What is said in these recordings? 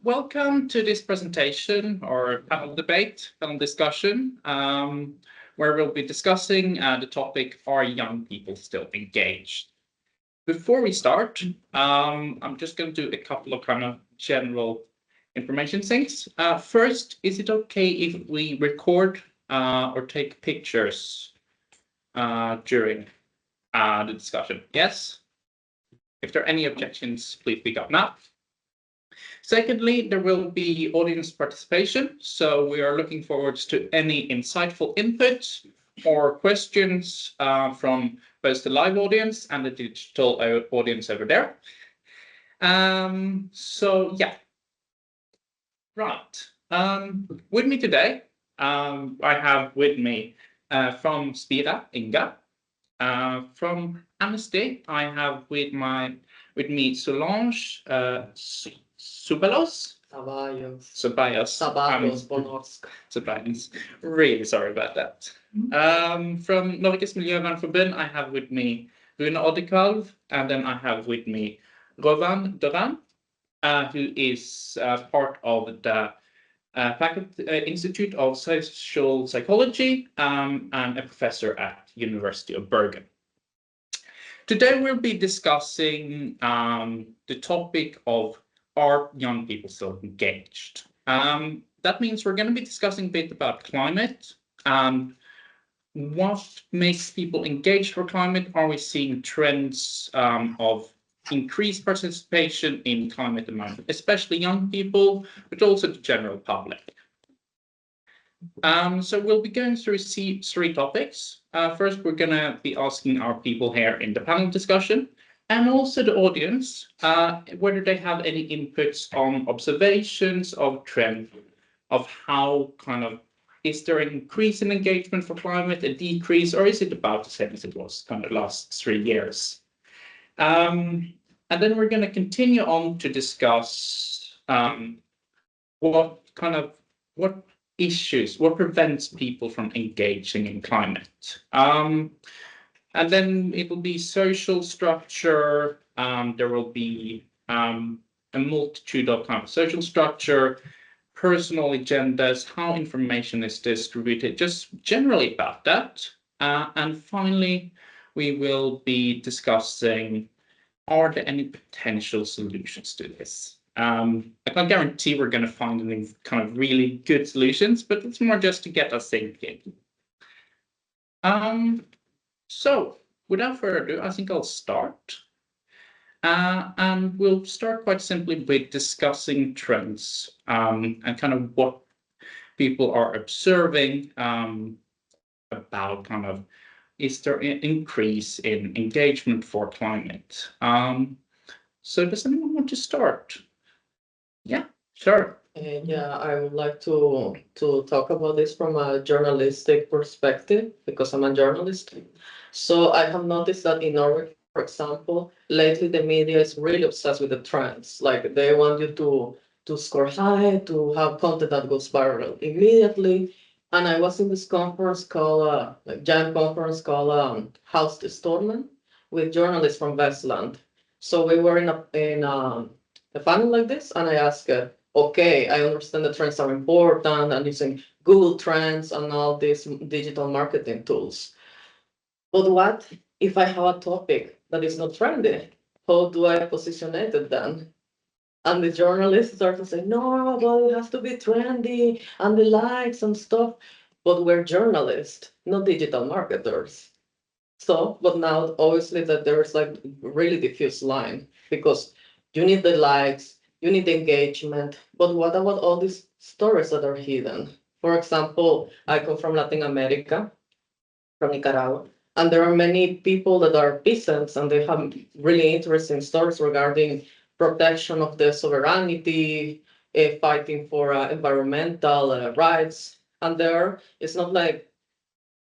Welcome to this presentation or panel discussion, where we'll be discussing the topic, are young people still engaged? Before we start, I'm just going to do a couple of kind of general information things. First, is it okay if we record or take pictures during the discussion? Yes? If there are any objections, please speak up now. Secondly, there will be audience participation, so we are looking forward to any insightful input or questions from both the live audience and the digital audience over there. Right. With me today, I have with me from Spira, Inga. From Amnesty, I have with me Solange Subalos. Ceballos. Really sorry about that. From Norges Miljövernforbund, I have with me Rune Oddekalv, and then I have with me Rovan Doran, who is part of the Faculty Institute of Social Psychology and a professor at University of Bergen. Today we'll be discussing the topic of, are young people still engaged? That means we're going to be discussing a bit about climate and what makes people engaged for climate. Are we seeing trends of increased participation in climate among especially young people, but also the general public? So we'll be going through three topics. First, we're going to be asking our people here in the panel discussion and also the audience whether they have any inputs on observations of trend of how is there an increase in engagement for climate, a decrease, or is it about the same as it was kind of last 3 years? And then we're going to continue on to discuss what prevents people from engaging in climate. And then it will be social structure. There will be a multitude of kind of social structure, personal agendas, how information is distributed, just generally about that. And finally, we will be discussing, are there any potential solutions to this? I can't guarantee we're going to find any kind of really good solutions, but it's more just to get us thinking. So without further ado, I think I'll start. And we'll start quite simply with discussing trends and kind of what people are observing about is there an increase in engagement for climate? So does anyone want to start? Yeah, sure. Yeah, I would like to talk about this from a journalistic perspective because I'm a journalist. So I have noticed that in Norway, for example, lately the media is really obsessed with the trends. Like they want you to score high, to have content that goes viral immediately. And I was in this conference called, giant conference called House to Stormen with journalists from Westland. So we were in a panel like this, and I asked, okay, I understand the trends are important and using Google Trends and all these digital marketing tools. But what if I have a topic that is not trendy? How do I position it then? And the journalists start to say, no, well, it has to be trendy and the likes and stuff. But we're journalists, not digital marketers. So, but now obviously that there's like really diffuse line because you need the likes, you need the engagement, but what about all these stories that are hidden? For example, I come from Latin America, from Nicaragua, and there are many people that are peasants and they have really interesting stories regarding protection of the sovereignty, fighting for environmental rights. And there, it's not like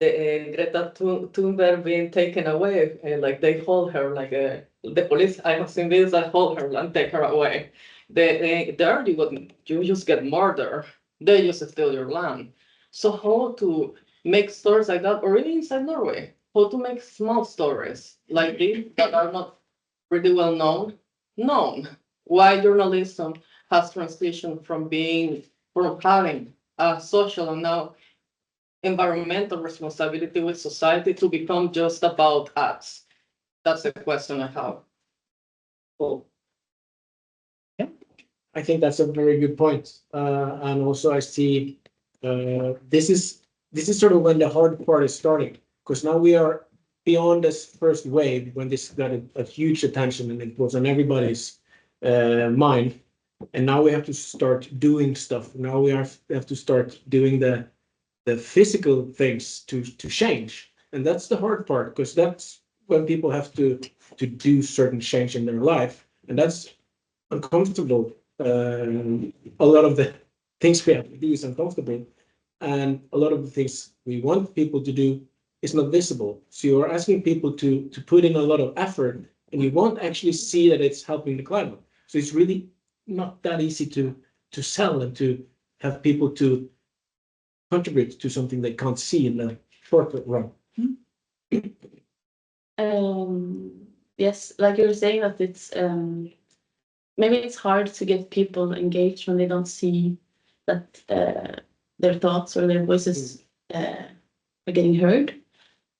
the Greta Thunberg being taken away, like they hold her, like the police. I have seen videos that hold her and take her away. There you just get murder. They just steal your land. So how to make stories like that, or even inside Norway, how to make small stories like this that are not pretty well known. Why journalism has transitioned from having a social and now environmental responsibility with society to become just about us? That's the question I have. Well, I think that's a very good point. And also I see this is sort of when the hard part is starting, because now we are beyond this first wave when this got a huge attention and it was on everybody's mind. And now we have to start doing stuff. Now we have to start doing the physical things to change. And that's the hard part, because that's when people have to do certain change in their life. And that's uncomfortable. A lot of the things we have to do is uncomfortable. And a lot of the things we want people to do is not visible. So you're asking people to put in a lot of effort, and you won't actually see that it's helping the climate. So it's really not that easy to sell and to have people to contribute to something they can't see in the short run. Yes, like you were saying, that it's maybe it's hard to get people engaged when they don't see that their thoughts or their voices are getting heard,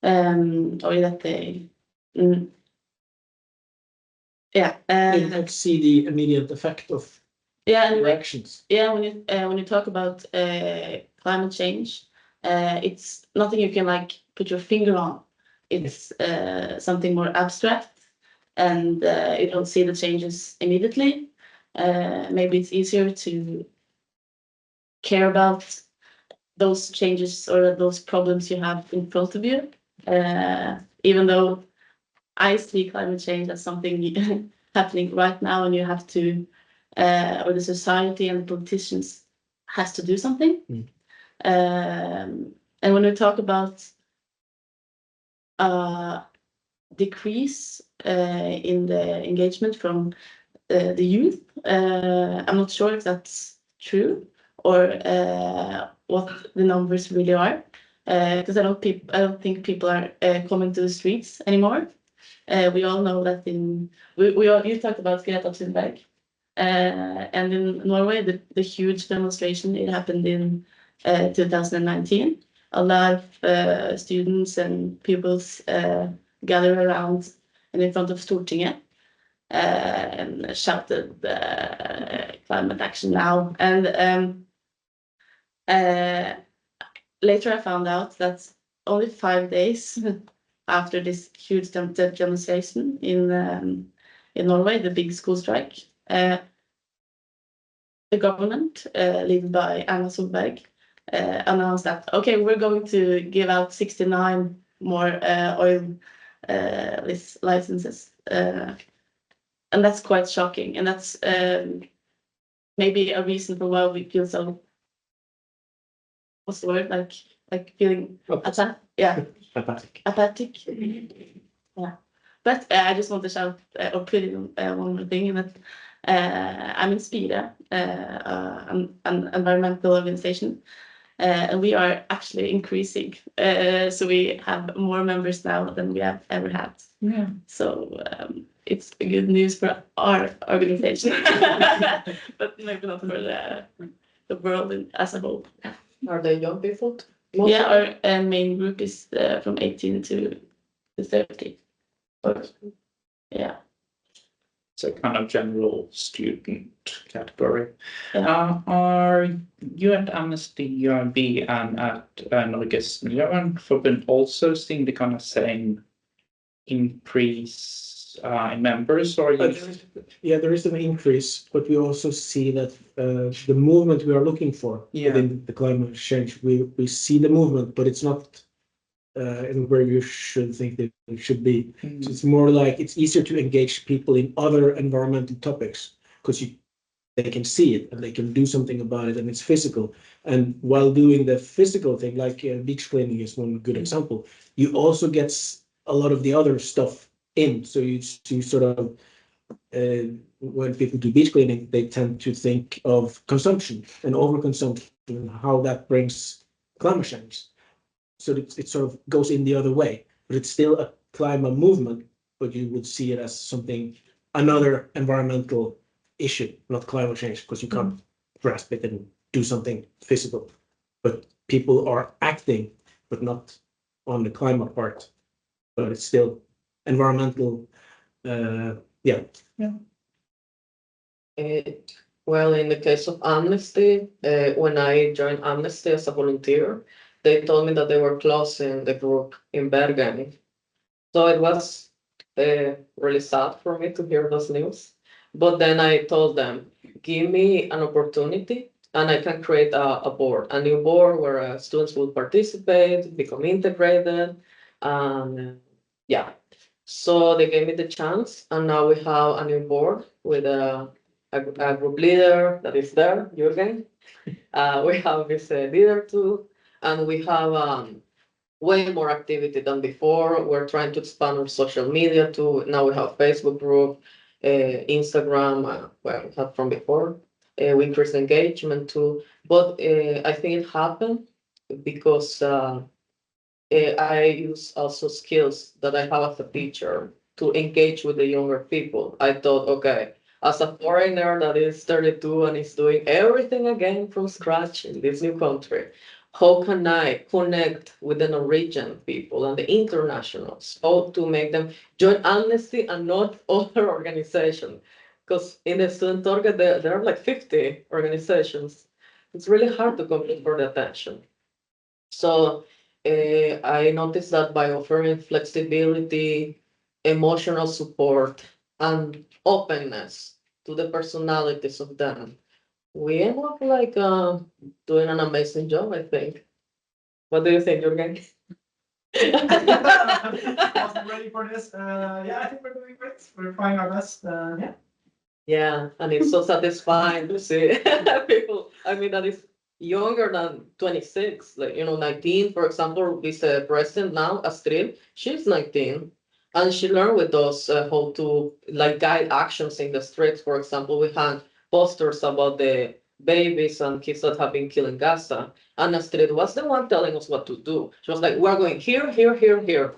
or that they They don't see the immediate effect of and their actions. when you talk about climate change, it's nothing you can like put your finger on. It's something more abstract, and you don't see the changes immediately. Maybe it's easier to care about those changes or those problems you have in front of you, even though I see climate change as something happening right now, and you have to, or the society and politicians has to do something. And when we talk about decrease in the engagement from the youth, I'm not sure if that's true or what the numbers really are, because I don't think people are coming to the streets anymore. We all know that you talked about Greta Thunberg, and in Norway the huge demonstration, it happened in 2019. A lot of students and pupils gathered around and in front of Stortinget and shouted climate action now. And later I found out that only 5 days after this huge demonstration in Norway, the big school strike, the government, led by Erna Solberg, announced that, okay, we're going to give out 69 more oil licenses. And that's quite shocking. And that's maybe a reason for why we feel so, what's the word, like feeling apathic. Yeah. But I just want to shout or put in one more thing, that I'm in Spire, an environmental organization, and we are actually increasing. So we have more members now than we have ever had. Yeah. So it's good news for our organization, but maybe not for the world as a whole. Are they young people? Yeah, our main group is from 18 to 30. Yeah. So kind of general student category. Yeah. Are you at Amnesty UIB and at Norges Miljøvernforbund also seeing the kind of same increase in members, or There is an increase, but we also see that the movement we are looking for within the climate change, we see the movement, but it's not in where you should think that it should be. So it's more like it's easier to engage people in other environmental topics because they can see it and they can do something about it, and it's physical. And while doing the physical thing, like beach cleaning is one good example, you also get a lot of the other stuff in. So you sort of, when people do beach cleaning, they tend to think of consumption and overconsumption and how that brings climate change. So it sort of goes in the other way, but it's still a climate movement, but you would see it as something, another environmental issue, not climate change, because you can't grasp it and do something physical. But people are acting, but not on the climate part. But it's still environmental. Yeah. Well, in the case of Amnesty, when I joined Amnesty as a volunteer, they told me that they were closing the group in Bergen. So it was really sad for me to hear those news. But then I told them, give me an opportunity and I can create a board, a new board where students will participate, become integrated. And yeah, so they gave me the chance. And now we have a new board with a group leader that is there, Jürgen. We have this leader too. And we have way more activity than before. We're trying to expand our social media too. Now we have Facebook group, Instagram, well, we had from before. We increased engagement too. But I think it happened because I use also skills that I have as a teacher to engage with the younger people. I thought, okay, as a foreigner that is 32 and is doing everything again from scratch in this new country, how can I connect with the Norwegian people and the internationals? How to make them join Amnesty and not other organizations? Because in the student target, there are like 50 organizations. It's really hard to compete for the attention. So I noticed that by offering flexibility, emotional support, and openness to the personalities of them, we end up like doing an amazing job, I think. What do you think, Jürgen? Wasn't ready for this. Yeah, I think we're doing great. We're trying our best. Yeah. Yeah, and it's so satisfying to see people, I mean, that is younger than 26, like, 19, for example, this president now, Astrid, she's 19, and she learned with us how to, like, guide actions in the streets. For example, we had posters about the babies and kids that have been killed in Gaza, and Astrid was the one telling us what to do. She was like, we're going here, here, here, here.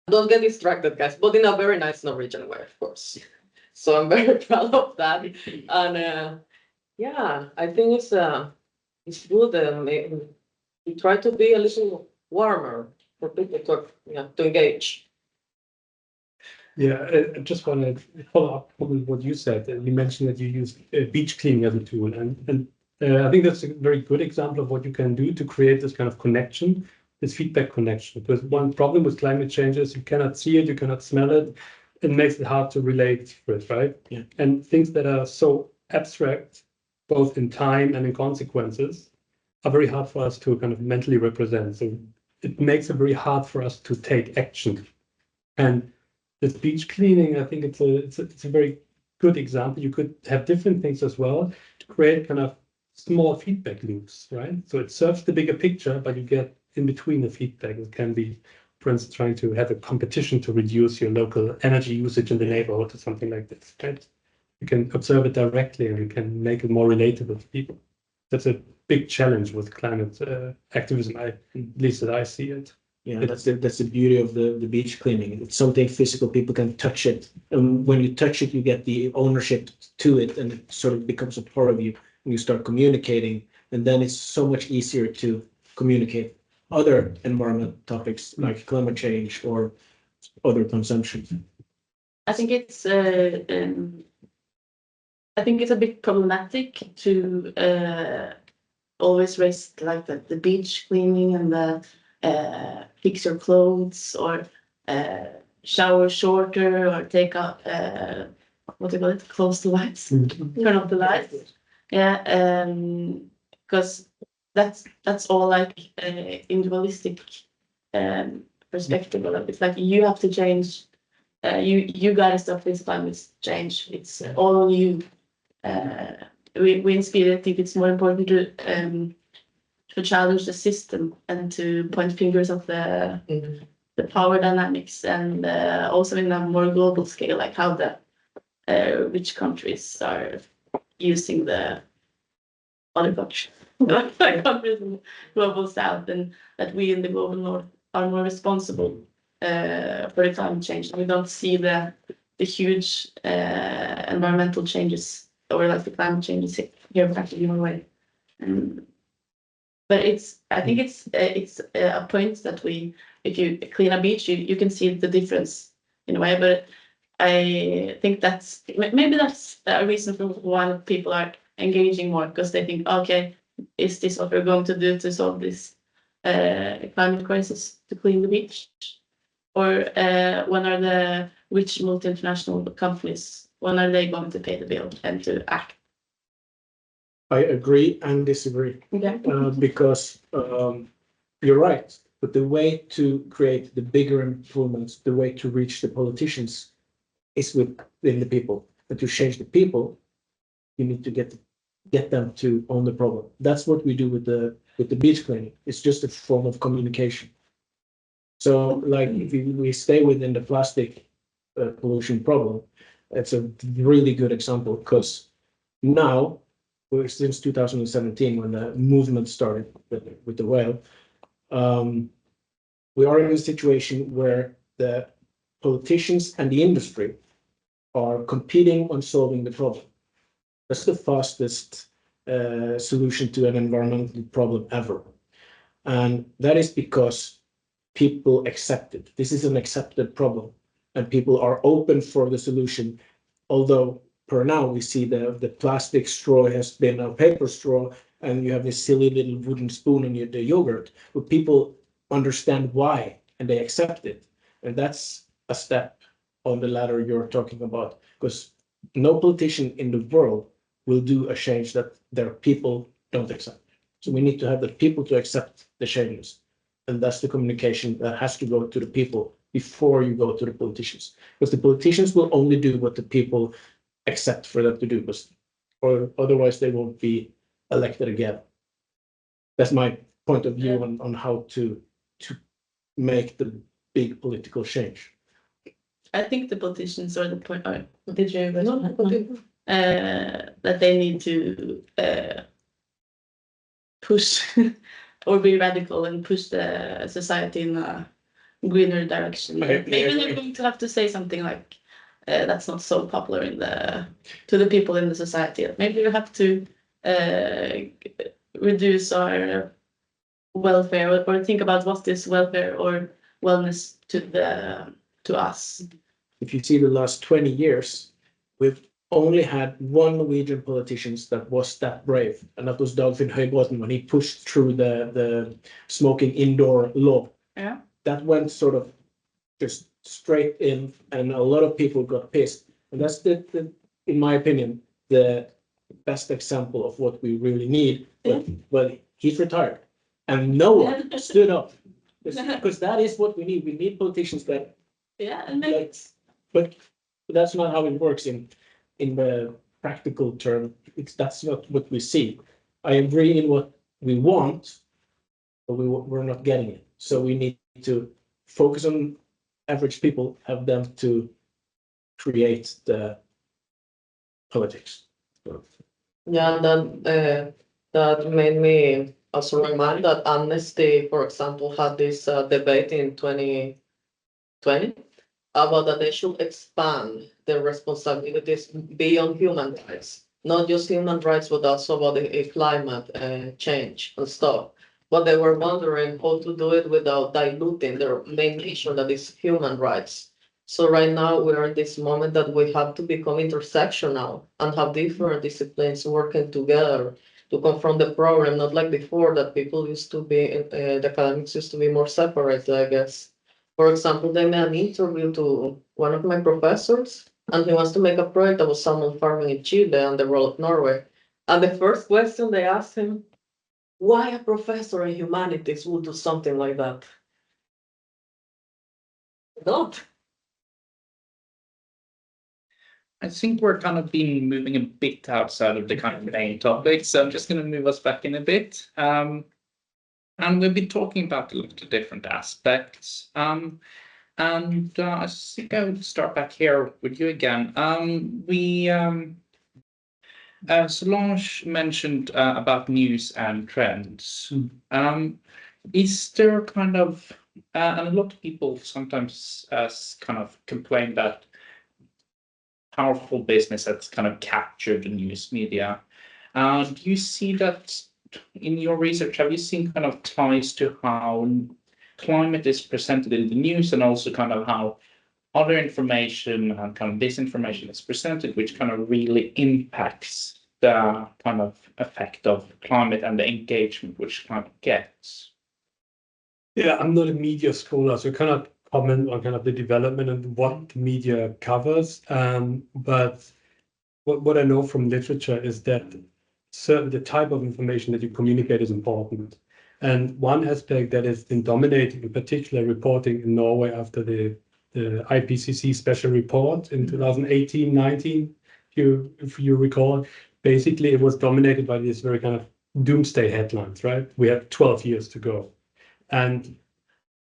Don't get distracted, guys, but in a very nice Norwegian way, of course. So I'm very proud of that. And yeah, I think it's good. We try to be a little warmer for people to engage. Yeah, I just want to follow up on what you said. You mentioned that you use beach cleaning as a tool, and I think that's a very good example of what you can do to create this kind of connection, this feedback connection. Because one problem with climate change is you cannot see it, you cannot smell it. It makes it hard to relate to it, right? Yeah. And things that are so abstract, both in time and in consequences, are very hard for us to kind of mentally represent. So it makes it very hard for us to take action. And this beach cleaning, I think it's a very good example. You could have different things as well to create kind of small feedback loops, right? So it serves the bigger picture, but you get in between the feedback. It can be, for instance, trying to have a competition to reduce your local energy usage in the neighborhood or something like this, right? You can observe it directly and you can make it more relatable to people. That's a big challenge with climate activism, at least as I see it. Yeah, that's the beauty of the beach cleaning. It's something physical, people can touch it. And when you touch it, you get the ownership to it and it sort of becomes a part of you. And you start communicating, and then it's so much easier to communicate other environmental topics like climate change or other consumption. I think it's a bit problematic to always raise like the beach cleaning and the fix your clothes or shower shorter or take out what do you call it? Close the lights, turn off the lights. Yeah, because that's all like individualistic perspective. It's like you have to change. You gotta stop this climate change. It's all on you. We in Sweden think it's more important to challenge the system and to point fingers of the power dynamics and also in a more global scale, like how the rich countries are using the other countries, countries in the global south, and that we in the global north are more responsible for the climate change. We don't see the huge environmental changes or like the climate change is here back in Norway. But I think it's a point that if you clean a beach, you can see the difference in a way. But I think maybe that's a reason for why people are engaging more, because they think, okay, is this what we're going to do to solve this climate crisis, to clean the beach? Or when are the rich multinational companies, when are they going to pay the bill and to act? I agree and disagree. Okay. Because you're right, but the way to create the bigger improvements, the way to reach the politicians is within the people. But to change the people, you need to get them to own the problem. That's what we do with the beach cleaning. It's just a form of communication. So like if we stay within the plastic pollution problem, it's a really good example, because now, since 2017, when the movement started with the whale, we are in a situation where the politicians and the industry are competing on solving the problem. That's the fastest solution to an environmental problem ever. And that is because people accept it. This is an accepted problem, and people are open for the solution. Although per now we see the plastic straw has been a paper straw, and you have this silly little wooden spoon in the yogurt, but people understand why and they accept it. And that's a step on the ladder you're talking about, because no politician in the world will do a change that their people don't accept. So we need to have the people to accept the changes. And that's the communication that has to go to the people before you go to the politicians. Because the politicians will only do what the people accept for them to do, or otherwise they won't be elected again. That's my point of view on how to make the big political change. I think the politicians or the point, did you that they need to push or be radical and push the society in a greener direction. Maybe they're going to have to say something like that's not so popular to the people in the society. Maybe we have to reduce our welfare, or think about what is welfare or wellness to us. If you see the last 20 years, we've only had one Norwegian politician that was that brave, and that was Dagfinn Høybråten when he pushed through the smoking indoor law. Yeah. That went sort of just straight in, and a lot of people got pissed. And that's in my opinion, the best example of what we really need. But he's retired, and no one stood up, because that is what we need. We need politicians that. Yeah, and but that's not how it works in the practical term. That's not what we see. I agree in what we want, but we're not getting it. So we need to focus on average people, have them to create the politics. Yeah, and then that made me also remind that Amnesty, for example, had this debate in 2020 about that they should expand their responsibilities beyond human rights, not just human rights, but also about the climate change and stuff. But they were wondering how to do it without diluting their main issue, that is human rights. So right now we're in this moment that we have to become intersectional and have different disciplines working together to confront the problem, not like before that people used to be, the academics used to be more separated, I guess. For example, they made an interview to one of my professors, and he wants to make a project about salmon farming in Chile and the role of Norway. And the first question they asked him, why a professor in humanities would do something like that? Not. I think we're kind of been moving a bit outside of the kind of main topic, so I'm just going to move us back in a bit. And we've been talking about a lot of different aspects. And I think I would start back here with you again. Solange mentioned about news and trends. Is there kind of, and a lot of people sometimes kind of complain that powerful business that's kind of captured the news media. Do you see that in your research? Have you seen kind of ties to how climate is presented in the news, and also kind of how other information and kind of disinformation is presented, which kind of really impacts the kind of effect of climate and the engagement which climate gets? Yeah, I'm not a media scholar, so I cannot comment on kind of the development and what the media covers. But what I know from literature is that the type of information that you communicate is important. And one aspect that has been dominating, in particular, reporting in Norway after the IPCC special report in 2018-19, if you recall, basically it was dominated by this very kind of doomsday headlines, right? We have 12 years to go. And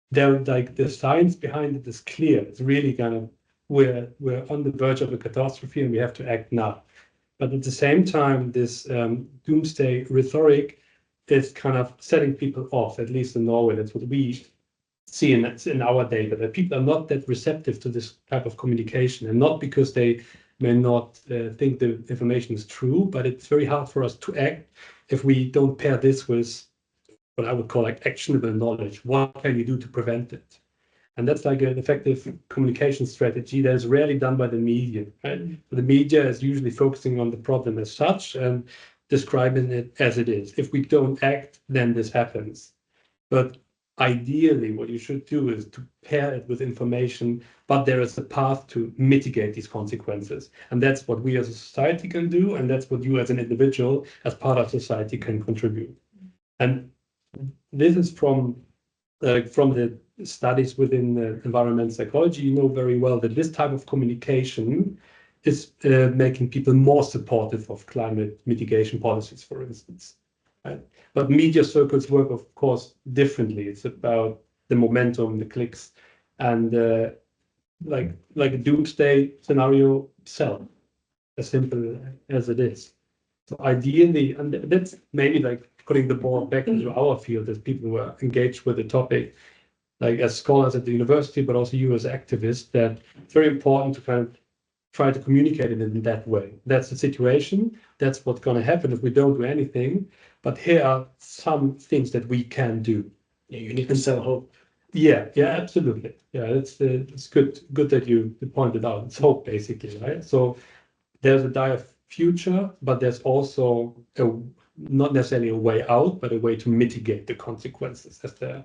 there, like, the science behind it is clear. It's really kind of, we're on the verge of a catastrophe and we have to act now. But at the same time, this doomsday rhetoric is kind of setting people off, at least in Norway. That's what we see in our data, that people are not that receptive to this type of communication, and not because they may not think the information is true, but it's very hard for us to act if we don't pair this with what I would call like actionable knowledge. What can you do to prevent it? And that's like an effective communication strategy that is rarely done by the media, right? The media is usually focusing on the problem as such and describing it as it is. If we don't act, then this happens. But ideally, what you should do is to pair it with information, but there is a path to mitigate these consequences. And that's what we as a society can do, and that's what you as an individual, as part of society, can contribute. And this is from the studies within the environmental psychology. You know very well that this type of communication is making people more supportive of climate mitigation policies, for instance. Right? But media circles work, of course, differently. It's about the momentum, the clicks, and like a doomsday scenario sell, as simple as it is. So ideally, and that's maybe like putting the ball back into our field as people who are engaged with the topic, like as scholars at the university, but also you as activists, that it's very important to kind of try to communicate it in that way. That's the situation. That's what's going to happen if we don't do anything. But here are some things that we can do. Yeah, you need to sell hope. Yeah, absolutely. Yeah, it's good that you pointed out. It's hope, basically, right? So there's a dire future, but there's also not necessarily a way out, but a way to mitigate the consequences as there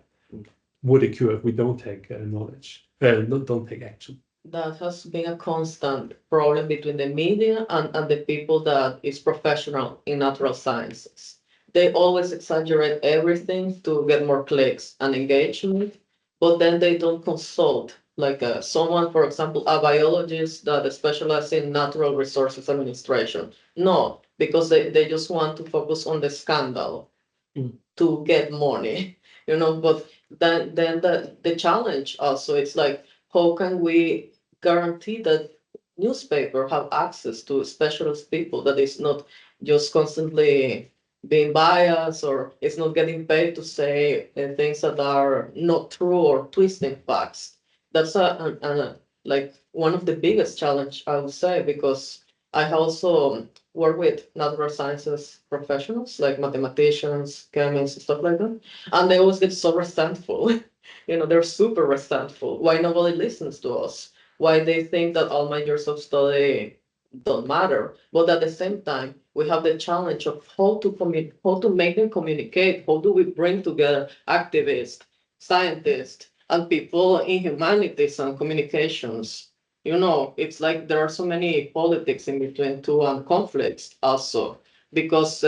would occur if we don't take knowledge, don't take action. That has been a constant problem between the media and the people that is professional in natural sciences. They always exaggerate everything to get more clicks and engagement, but then they don't consult like someone, for example, a biologist that specializes in natural resources administration. No, because they just want to focus on the scandal to get money, but then the challenge also, it's like, how can we guarantee that newspaper have access to specialist people that is not just constantly being biased, or it's not getting paid to say things that are not true or twisting facts? That's like one of the biggest challenge, I would say, because I also work with natural sciences professionals like mathematicians, chemists, stuff like that, and they always get so resentful. They're super resentful. Why nobody listens to us? Why they think that all my years of study don't matter? But at the same time, we have the challenge of how to make them communicate. How do we bring together activists, scientists, and people in humanities and communications? It's like there are so many politics in between too, and conflicts also, because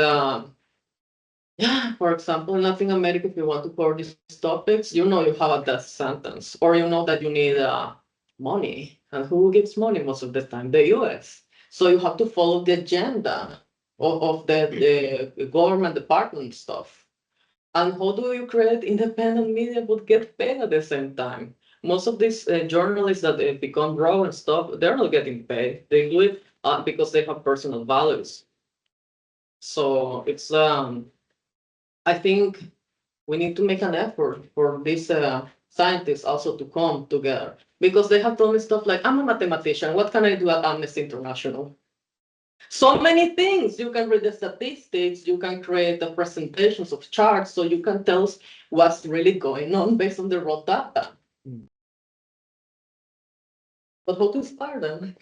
for example, in Latin America, if you want to cover these topics, you have a death sentence, or that you need money. And who gives money most of the time? The US. So you have to follow the agenda of the government department stuff. And how do you create independent media but get paid at the same time? Most of these journalists that become raw and stuff, they're not getting paid. They do it because they have personal values. So it's I think we need to make an effort for these scientists also to come together, because they have told me stuff like, I'm a mathematician, what can I do at Amnesty International? So many things. You can read the statistics, you can create the presentations of charts, so you can tell us what's really going on based on the raw data. Mm. But how to inspire them?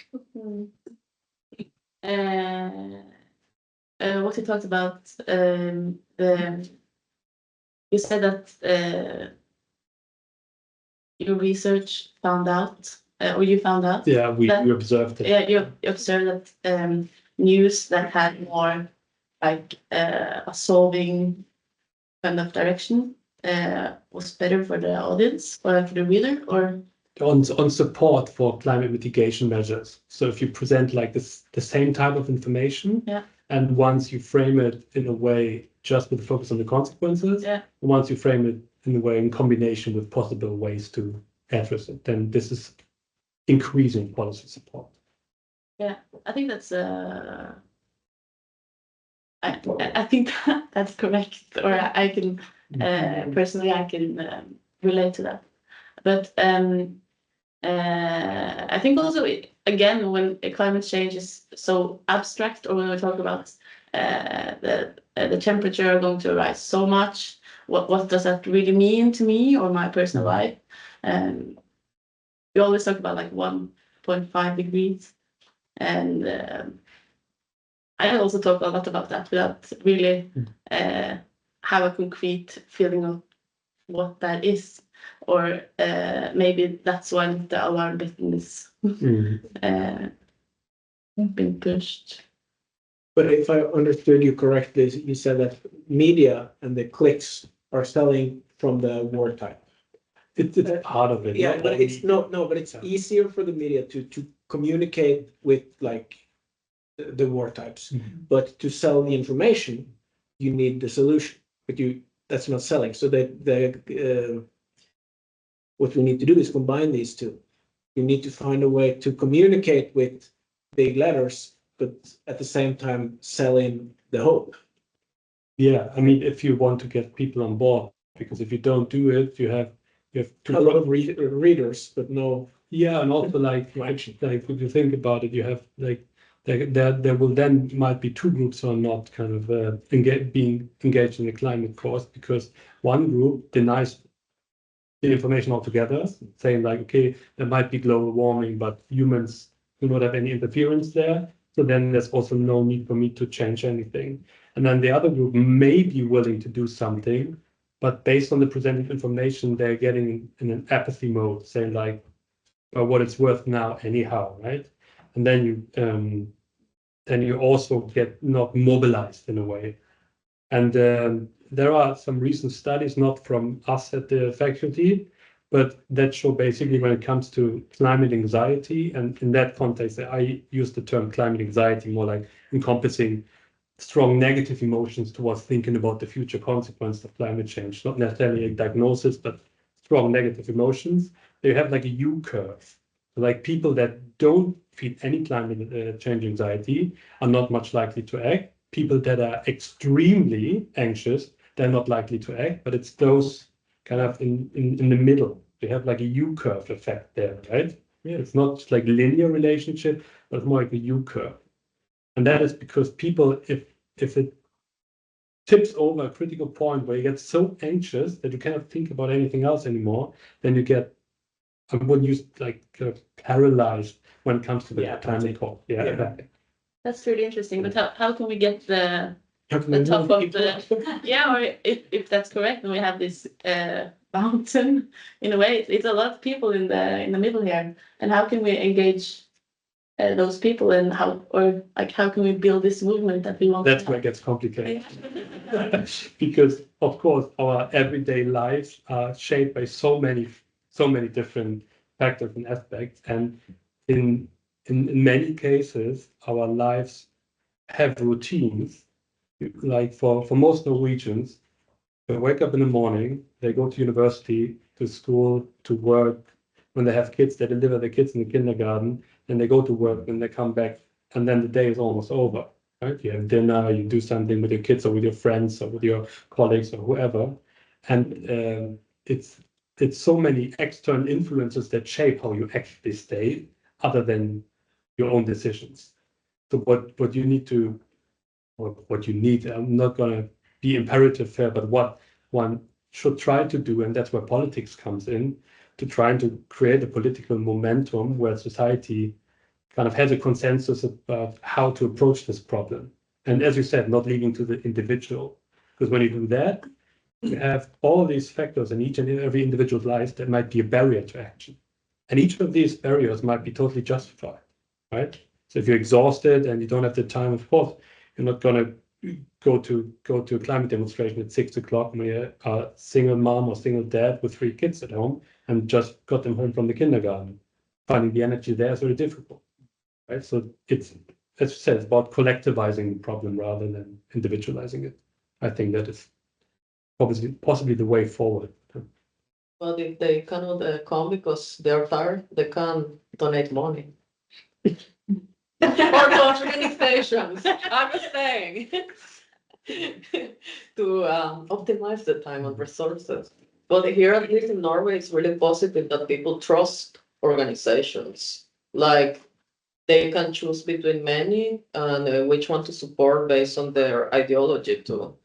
What you talked about, you said that your research found out, or you found out. Yeah, we that- observed it. Yeah, you observed that news that had more like a solving kind of direction was better for the audience or for the reader, or On support for climate mitigation measures. So if you present like this, the same type of information, Yeah. and once you frame it in a way just with the focus on the consequences, Yeah. once you frame it in a way in combination with possible ways to address it, then this is increasing policy support. I think that's I think that's correct, or I can personally I can relate to that. But I think also again when climate change is so abstract, or when we talk about the temperature going to rise so much, what does that really mean to me or my personal life? We always talk about like 1.5 degrees, and I also talk a lot about that without really have a concrete feeling of what that is, or maybe that's when the alarm button is being pushed. But if I understood you correctly, you said that media and the clicks are selling from the wartime. It's part of it. Yeah, not but only- it's but it's easier for the media to communicate with like the war types. Mhm. But to sell the information, you need the solution, but that's not selling. So what we need to do is combine these two. You need to find a way to communicate with big letters, but at the same time selling the hope. Yeah, I mean, if you want to get people on board, because if you don't do it, you have A lot of readers, but no Yeah, and also like action. like if you think about it, you have like there will then might be two groups who are not kind of being engaged in the climate cause, because one group denies the information altogether, saying like, okay, there might be global warming, but humans do not have any interference there. So then there's also no need for me to change anything. And then the other group may be willing to do something, but based on the presented information, they're getting in an apathy mode, saying like, well, what it's worth now anyhow, right? And then you also get not mobilized in a way. And there are some recent studies, not from us at the faculty, but that show basically when it comes to climate anxiety, and in that context, I use the term climate anxiety more like encompassing strong negative emotions towards thinking about the future consequence of climate change, not necessarily a diagnosis, but strong negative emotions. They have like a U curve. Like people that don't feel any climate change anxiety are not much likely to act. People that are extremely anxious, they're not likely to act, but it's those kind of in the middle. They have like a U curve effect there, right? Yeah. It's not just like linear relationship, but it's more like a U curve. And that is because people, if it tips over a critical point where you get so anxious that you cannot think about anything else anymore, then you get, I would use like paralyzed when it comes to the climate call. Yeah. That's really interesting. But how can we get the top of the yeah, or if that's correct, and we have this mountain in a way, it's a lot of people in the middle here, and how can we engage those people, and how can we build this movement that we want? That's where it gets complicated. Because of course our everyday lives are shaped by so many different factors and aspects, and in many cases our lives have routines. Like for most Norwegians, they wake up in the morning, they go to university, to school, to work. When they have kids, they deliver their kids in the kindergarten, and they go to work, and they come back, and then the day is almost over. Right? You have dinner, you do something with your kids or with your friends or with your colleagues or whoever, and it's it's so many external influences that shape how you actually stay, other than your own decisions. So what you need to, or what you need, I'm not gonna be imperative here, but what one should try to do, and that's where politics comes in, to try to create a political momentum where society kind of has a consensus about how to approach this problem. And as you said, not leaving to the individual, because when you do that, you have all these factors in each and every individual's life that might be a barrier to action. And each of these barriers might be totally justified, right? So if you're exhausted and you don't have the time, of course, you're not going to go to a climate demonstration at 6 o'clock when you're a single mom or single dad with 3 kids at home and just got them home from the kindergarten. Finding the energy there is very difficult, right? So it's, as you said, it's about collectivizing the problem rather than individualizing it. I think that is possibly the way forward. But if they cannot come because they're tired, they can donate money. For those organizations, I was saying. To optimize the time and resources. But here, at least in Norway, it's really positive that people trust organizations. Like, they can choose between many and which one to support based on their ideology too.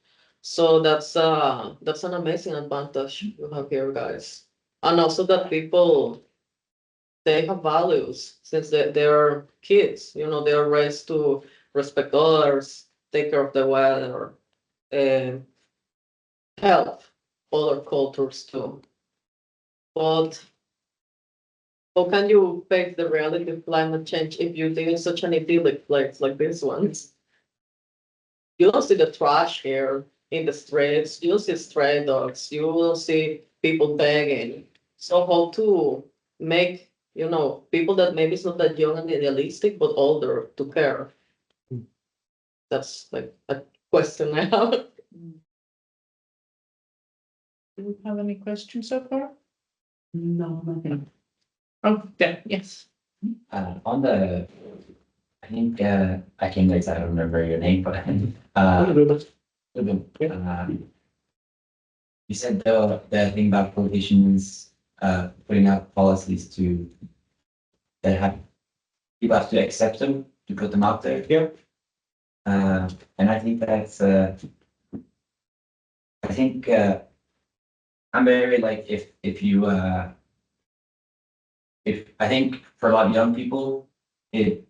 So that's an amazing advantage you have here, guys. And also that people, they have values since they're kids, you know, they are raised to respect others, take care of the weather, and help other cultures too. But how can you face the reality of climate change if you live in such an idyllic place like this one? You don't see the trash here in the streets, you see stray dogs, you will see people begging. So how to make, you know, people that maybe it's not that young and idealistic, but older to care? That's like a question I have. Do we have any questions so far? No, nothing. Oh, yeah, yes. On the, I think, I can't I don't remember your name, but, you said the thing about politicians, putting out policies that have, people have to accept them, to put them out there. Yeah. And I think that's, I think, I'm very like, if you, if I think for a lot of young people, it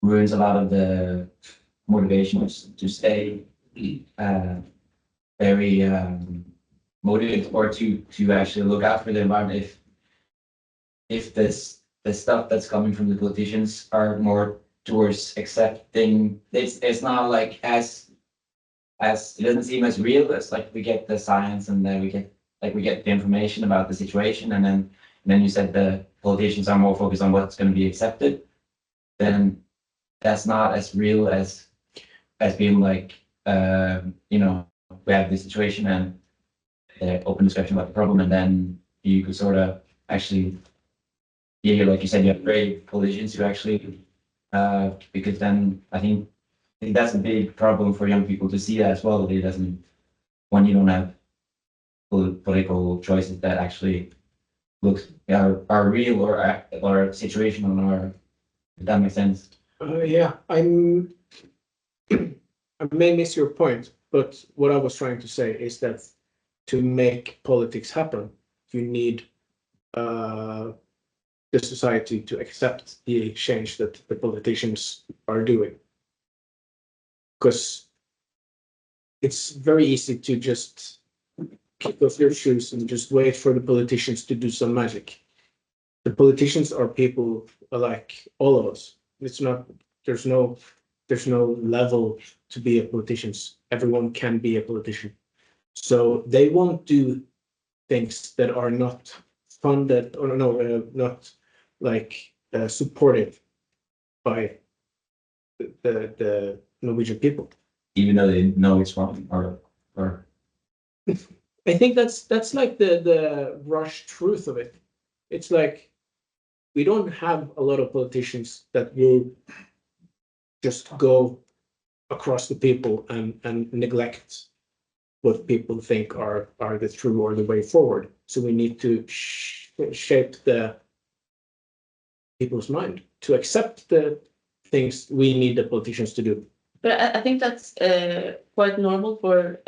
ruins a lot of the motivation to stay very motivated or to actually look out for the environment. If the stuff that's coming from the politicians are more towards accepting, it's not like as it doesn't seem as real as like we get the science and then we get the information about the situation, and then you said the politicians are more focused on what's going to be accepted, then that's not as real as being like, you know, we have this situation and open discussion about the problem, and then you could sort of actually, yeah, like you said, you have brave politicians who actually, because then I think that's a big problem for young people to see that as well. That it doesn't, when you don't have political choices that actually are real or situational, or if that makes sense. Yeah, I may miss your point, but what I was trying to say is that to make politics happen, you need the society to accept the change that the politicians are doing. Because it's very easy to just kick off your shoes and just wait for the politicians to do some magic. The politicians are people like all of us. It's not, there's no level to be a politician. Everyone can be a politician. So they won't do things that are not funded or not like supported by the Norwegian people. Even though they know it's wrong, or I think that's like the rush truth of it. It's like we don't have a lot of politicians that will just go across the people and neglect what people think are the true or the way forward. So we need to shape the people's mind to accept the things we need the politicians to do. But I think that's quite normal for,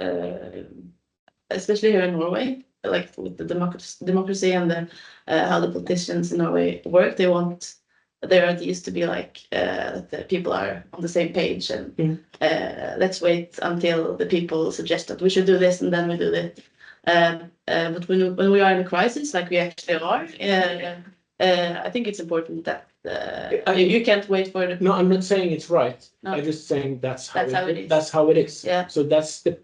especially here in Norway, like with the democracy and the how the politicians in Norway work. They want their ideas to be like the people are on the same page, and let's wait until the people suggest that we should do this, and then we do it. But when we are in a crisis, like we actually are, I think it's important that you can't wait for the. No, I'm not saying it's right. No. I'm just saying that's how it is. That's how it is. Yeah. So that's the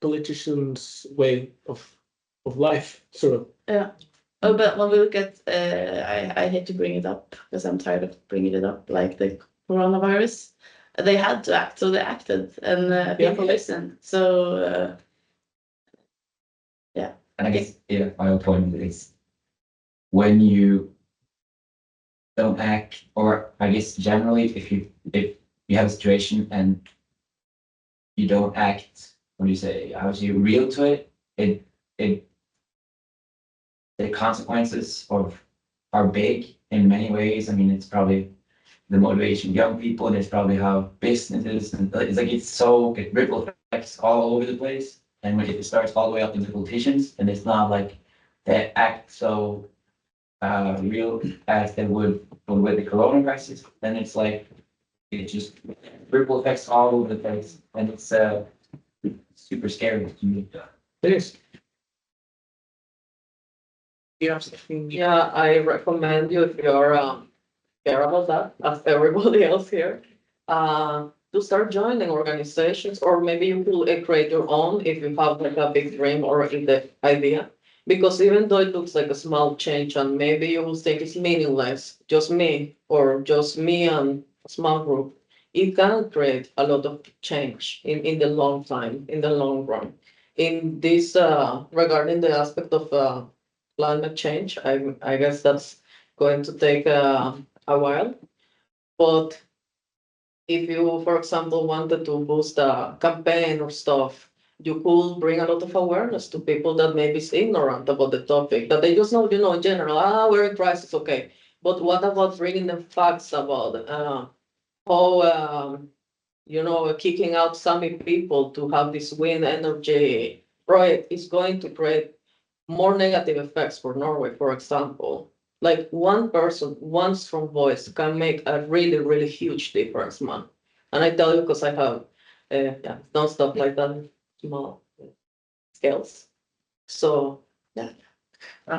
politicians' way of life, sort of. Yeah. Oh, but when we look at, I hate to bring it up because I'm tired of bringing it up, like the coronavirus, they had to act, so they acted, and people listened. So, yeah. And I guess, yeah, my whole point is when you don't act, or I guess generally, if you have a situation and you don't act, what do you say? How do you real to it? The consequences are big in many ways. I mean, it's probably the motivation of young people, and it's probably how businesses, and it ripple effects all over the place. And when it starts all the way up into politicians, and it's not like they act so real as they would with the corona crisis, then it's like it just ripple effects all over the place, and it's super scary to me. It is. You have something? Yeah, I recommend you, if you're care about that, as everybody else here, to start joining organizations, or maybe you will create your own if you have like a big dream or in the idea. Because even though it looks like a small change, and maybe you will think it's meaningless, just me and a small group, it can create a lot of change in the long time, in the long run. In this, regarding the aspect of climate change, I guess that's going to take a while. But if you, for example, wanted to boost a campaign or stuff, you could bring a lot of awareness to people that maybe is ignorant about the topic, that they just know, in general, we're in crisis, okay. But what about bringing them facts about how, kicking out Sami people to have this wind energy project is going to create more negative effects for Norway, for example. Like one person, one strong voice can make a really, really huge difference, man. And I tell you because I have done stuff like that in small scales. So, yeah.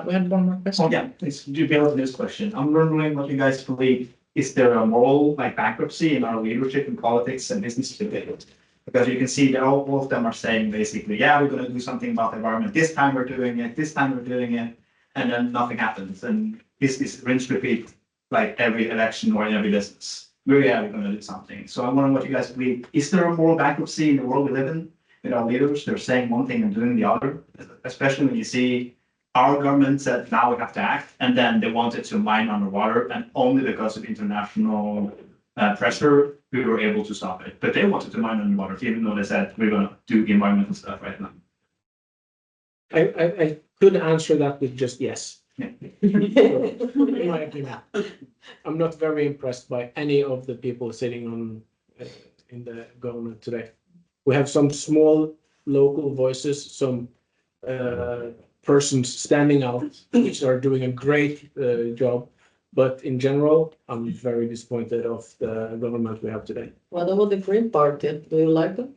We had one more question. Oh, yeah, it's to build on this question. I'm wondering what you guys believe. Is there a moral bankruptcy in our leadership in politics and business today? Because you can see that all of them are saying basically, yeah, we're going to do something about the environment. This time we're doing it, this time we're doing it, and then nothing happens. And this is rinse repeat like every election or in every business. We're going to do something. So I'm wondering what you guys believe. Is there a moral bankruptcy in the world we live in with our leaders? They're saying one thing and doing the other, especially when you see our government said now we have to act, and then they wanted to mine underwater, and only because of international pressure we were able to stop it. But they wanted to mine underwater, even though they said we're going to do environmental stuff right now. I could answer that with just yes. Yeah. In my opinion, I'm not very impressed by any of the people sitting on in the government today. We have some small local voices, some persons standing out, which are doing a great job. But in general, I'm very disappointed of the government we have today. What about the Green Party? Do you like them?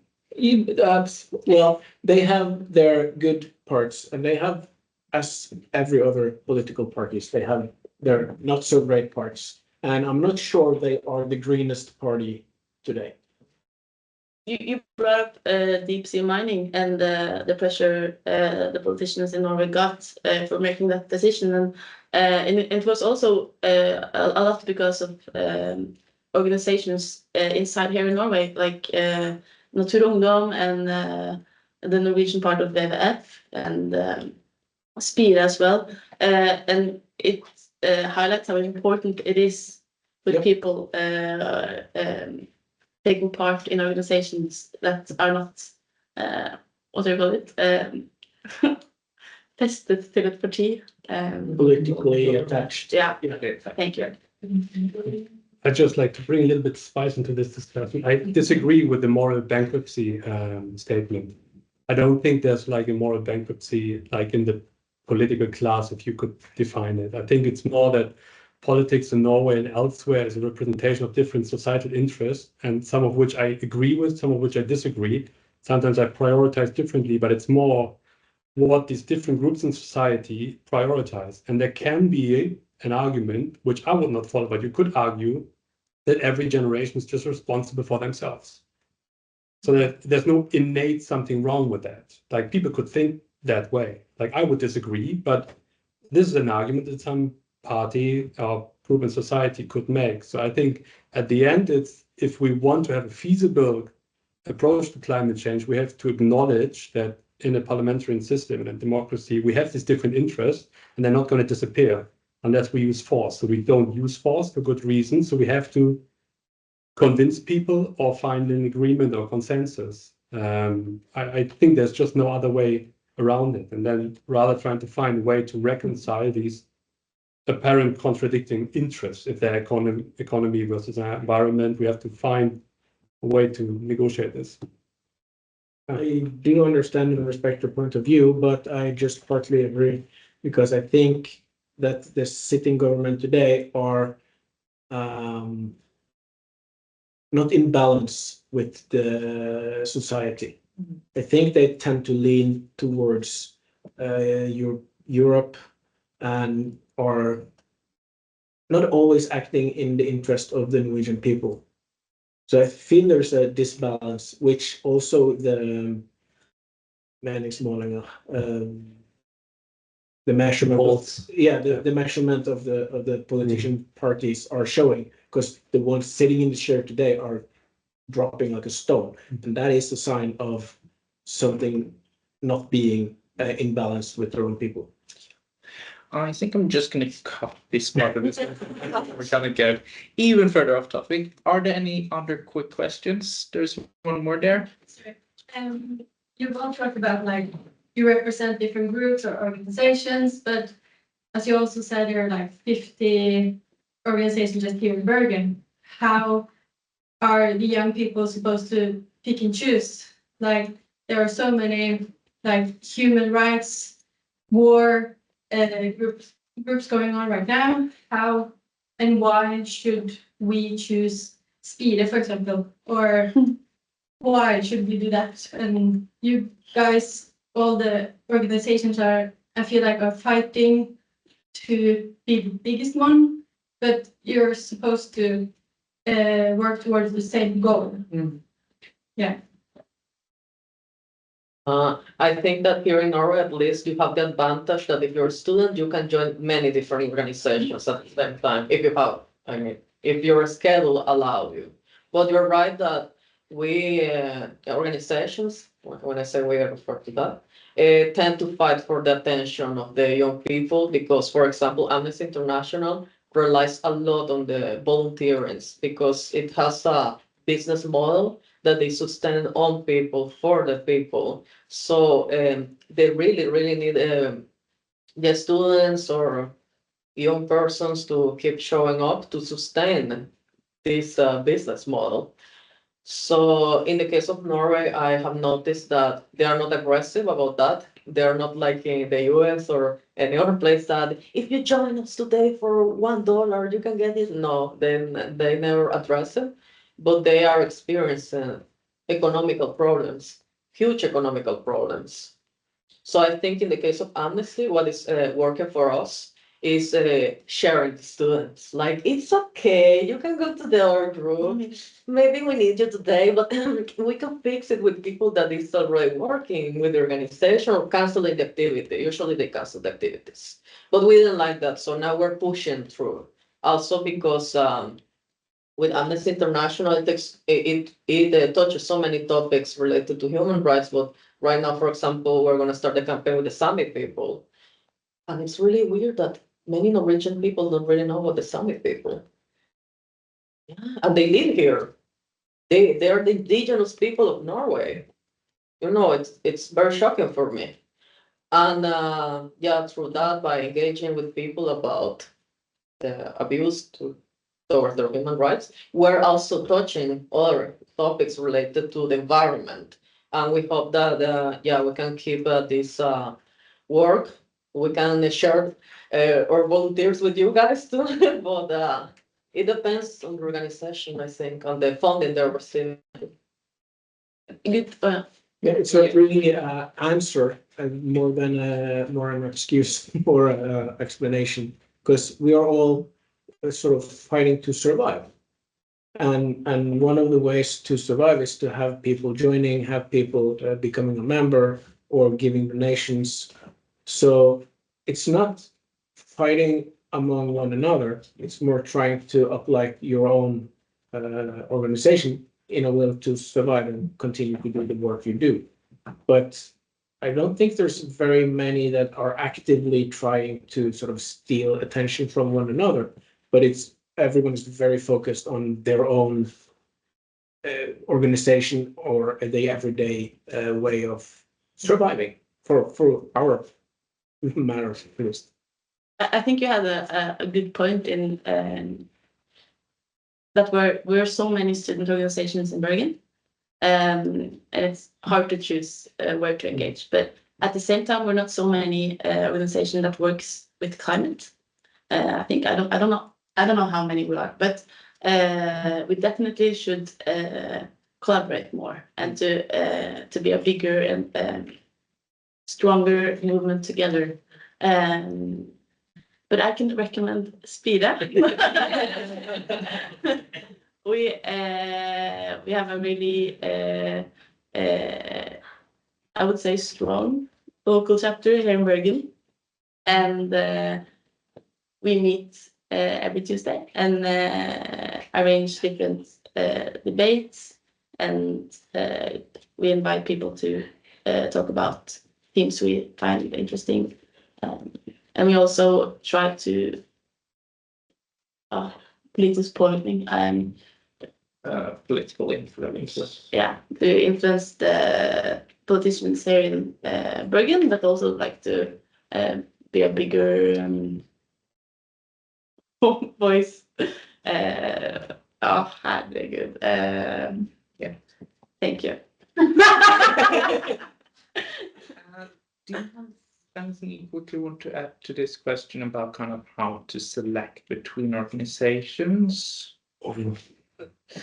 Well, they have their good parts, and they have, as every other political parties, they have their not so great parts. And I'm not sure they are the greenest party today. You brought up deep sea mining and the pressure the politicians in Norway got for making that decision, and it was also a lot because of organizations inside here in Norway, like Natur Ungdom and the Norwegian part of WWF and Spire as well, and it highlights how important it is with people taking part in organizations that are not what do you call it? Testet till ett parti. Politically attached. Yeah, Okay, thank you. I'd just like to bring a little bit of spice into this discussion. I disagree with the moral bankruptcy statement. I don't think there's like a moral bankruptcy like in the political class, if you could define it. I think it's more that politics in Norway and elsewhere is a representation of different societal interests, and some of which I agree with, some of which I disagree. Sometimes I prioritize differently, but it's more what these different groups in society prioritize. And there can be an argument, which I would not follow, but you could argue that every generation is just responsible for themselves. So that there's no innate something wrong with that. Like people could think that way. Like I would disagree, but this is an argument that some party or group in society could make. So I think at the end, it's if we want to have a feasible approach to climate change, we have to acknowledge that in a parliamentary system and a democracy, we have these different interests and they're not going to disappear unless we use force. So we don't use force for good reasons. So we have to convince people or find an agreement or consensus. I think there's just no other way around it. And then rather trying to find a way to reconcile these apparent contradicting interests. If they're economy versus environment, we have to find a way to negotiate this. I do understand and respect your point of view, but I just partly agree because I think that the sitting government today are not in balance with the society. I think they tend to lean towards Europe and are not always acting in the interest of the Norwegian people. So I feel there's a disbalance, which also the meningsmålingar, the measurement the measurement of the politician parties are showing, because the ones sitting in the chair today are dropping like a stone, and that is a sign of something not being in balance with their own people. I think I'm just going to cut this part of this. We're going to go even further off topic. Are there any other quick questions? There's one more there. You both talked about like you represent different groups or organizations, but as you also said, there are like 50 organizations just here in Bergen. How are the young people supposed to pick and choose? Like there are so many like human rights, war groups going on right now. How and why should we choose Speed, for example, or why should we do that? And you guys, all the organizations are, I feel like, are fighting to be the biggest one, but you're supposed to work towards the same goal. Yeah. I think that here in Norway, at least, you have the advantage that if you're a student, you can join many different organizations at the same time. If you have, if your schedule allow you. But you're right that we organizations, when I say we, I refer to that, tend to fight for the attention of the young people because, for example, Amnesty International relies a lot on the volunteers because it has a business model that they sustain on people for the people. So they really need the students or young persons to keep showing up to sustain this business model. So in the case of Norway, I have noticed that they are not aggressive about that. They are not like in the US or any other place that if you join us today for $1, you can get it. No, then they never address it, but they are experiencing economical problems, huge economical problems. So I think in the case of Amnesty, what is working for us is sharing the students. Like, it's okay, you can go to the other group. Maybe we need you today, but we can fix it with people that is already working with the organization or canceling the activity. Usually they cancel the activities. But we didn't like that, so now we're pushing through. Also because with Amnesty International, it touches so many topics related to human rights, but right now, for example, we're gonna start a campaign with the Sami people. And it's really weird that many Norwegian people don't really know about the Sami people. Yeah, and they live here. They are the indigenous people of Norway. it's very shocking for me. And yeah, through that, by engaging with people about the abuse towards their human rights, we're also touching other topics related to the environment. And we hope that, yeah, we can keep this work. We can share our volunteers with you guys too, but it depends on the organization, I think, on the funding they're receiving. Good. Yeah, it's not really an answer, more than more an excuse or explanation, because we are all sort of fighting to survive. And one of the ways to survive is to have people joining, have people becoming a member or giving donations. So it's not fighting among one another. It's more trying to apply your own organization in a will to survive and continue to do the work you do. But I don't think there's very many that are actively trying to sort of steal attention from one another, but it's everyone's very focused on their own organization or the everyday way of surviving for our matters at least. I think you had a good point in that we're so many student organizations in Bergen, and it's hard to choose where to engage. But at the same time, we're not so many organizations that works with climate. I think I don't know how many we are, but we definitely should collaborate more and to be a bigger and stronger movement together. But I can recommend Spira. We have a really I would say strong local chapter here in Bergen, and we meet every Tuesday and arrange different debates, and we invite people to talk about themes we find interesting. And we also try to politisk påvirkning Political influence. yeah, to influence the politicians here in Bergen, but also like to be a bigger voice. Herregud. Yeah. Thank you. Do you have anything you quickly want to add to this question about kind of how to select between organizations?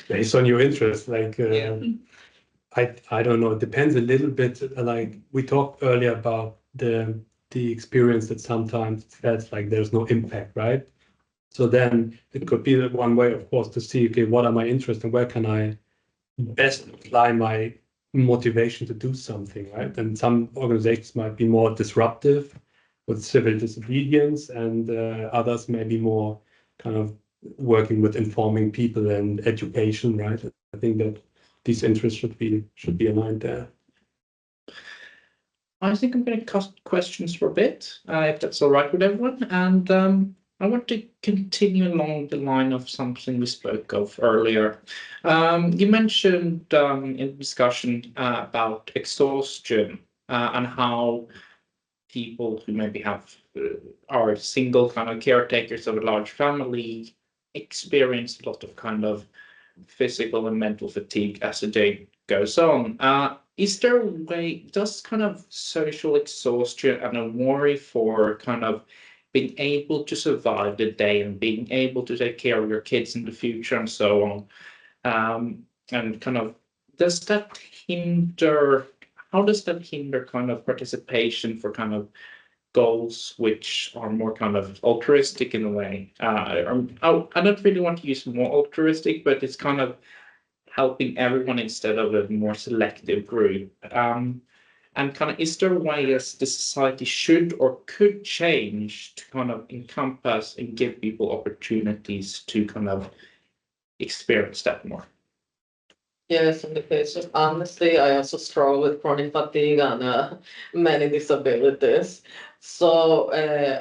Based on your interest, like Yeah. I don't know. It depends a little bit. Like we talked earlier about the experience that sometimes felt like there's no impact, right? So then it could be one way, of course, to see, okay, what are my interests and where can I best apply my motivation to do something, right? And some organizations might be more disruptive with civil disobedience, and others may be more kind of working with informing people and education, right? I think that these interests should be aligned there. I think I'm going to cast questions for a bit, if that's all right with everyone. And I want to continue along the line of something we spoke of earlier. You mentioned in the discussion about exhaustion and how people who maybe are single kind of caretakers of a large family experience a lot of kind of physical and mental fatigue as the day goes on. Is there a way, does kind of social exhaustion and a worry for kind of being able to survive the day and being able to take care of your kids in the future and so on, and kind of, does that hinder, how does that hinder kind of participation for kind of goals which are more kind of altruistic in a way? I don't really want to use more altruistic, but it's kind of helping everyone instead of a more selective group. And kind of, is there a way as the society should or could change to kind of encompass and give people opportunities to kind of experience that more? Yes, in the case of honesty, I also struggle with chronic fatigue and many disabilities. So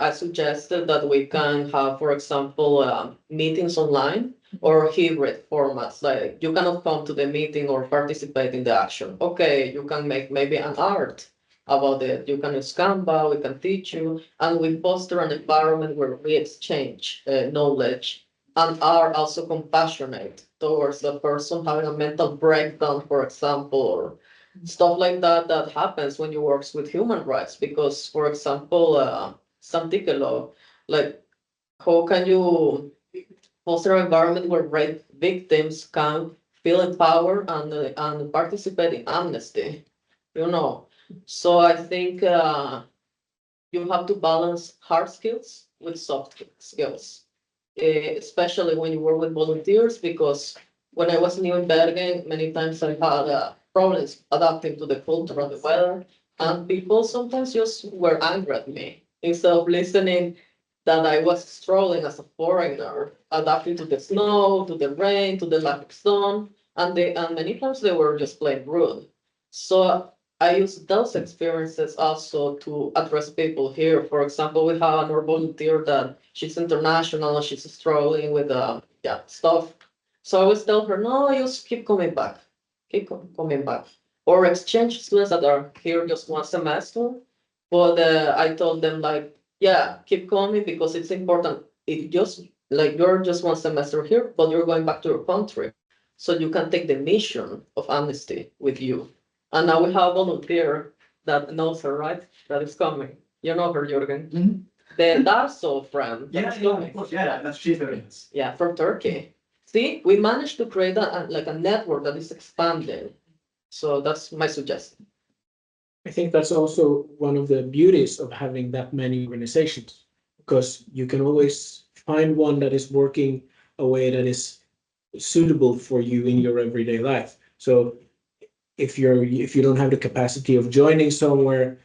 I suggested that we can have, for example, meetings online or hybrid formats, like you cannot come to the meeting or participate in the action. Okay, you can make maybe an art about it. You can use Canva, we can teach you, and we foster an environment where we exchange knowledge and are also compassionate towards the person having a mental breakdown, for example, or stuff like that that happens when you work with human rights. Because, for example, Santikelo, like how can you foster an environment where rape victims can feel empowered and participate in amnesty, you know? So I think you have to balance hard skills with soft skills, especially when you work with volunteers, because when I was new in Bergen, many times I had problems adapting to the culture and the weather, and people sometimes just were angry at me instead of listening that I was struggling as a foreigner, adapting to the snow, to the rain, to the lack of sun, and many times they were just plain rude. So I use those experiences also to address people here. For example, we have another volunteer that she's international, she's struggling with stuff. So I always tell her, no, just keep coming back, coming back. Or exchange students that are here just one semester. But I told them like, yeah, keep coming because it's important. It just like you're just one semester here, but you're going back to your country. So you can take the mission of amnesty with you. And now we have a volunteer that knows her, right? That is coming. You know her, Jürgen. Mhm. The Darso friend. that Yeah, is yeah, coming. of course, yeah, that's she's very nice. Yeah, from Turkey. See, we managed to create like a network that is expanding. So that's my suggestion. I think that's also one of the beauties of having that many organizations, because you can always find one that is working a way that is suitable for you in your everyday life. So if you don't have the capacity of joining somewhere,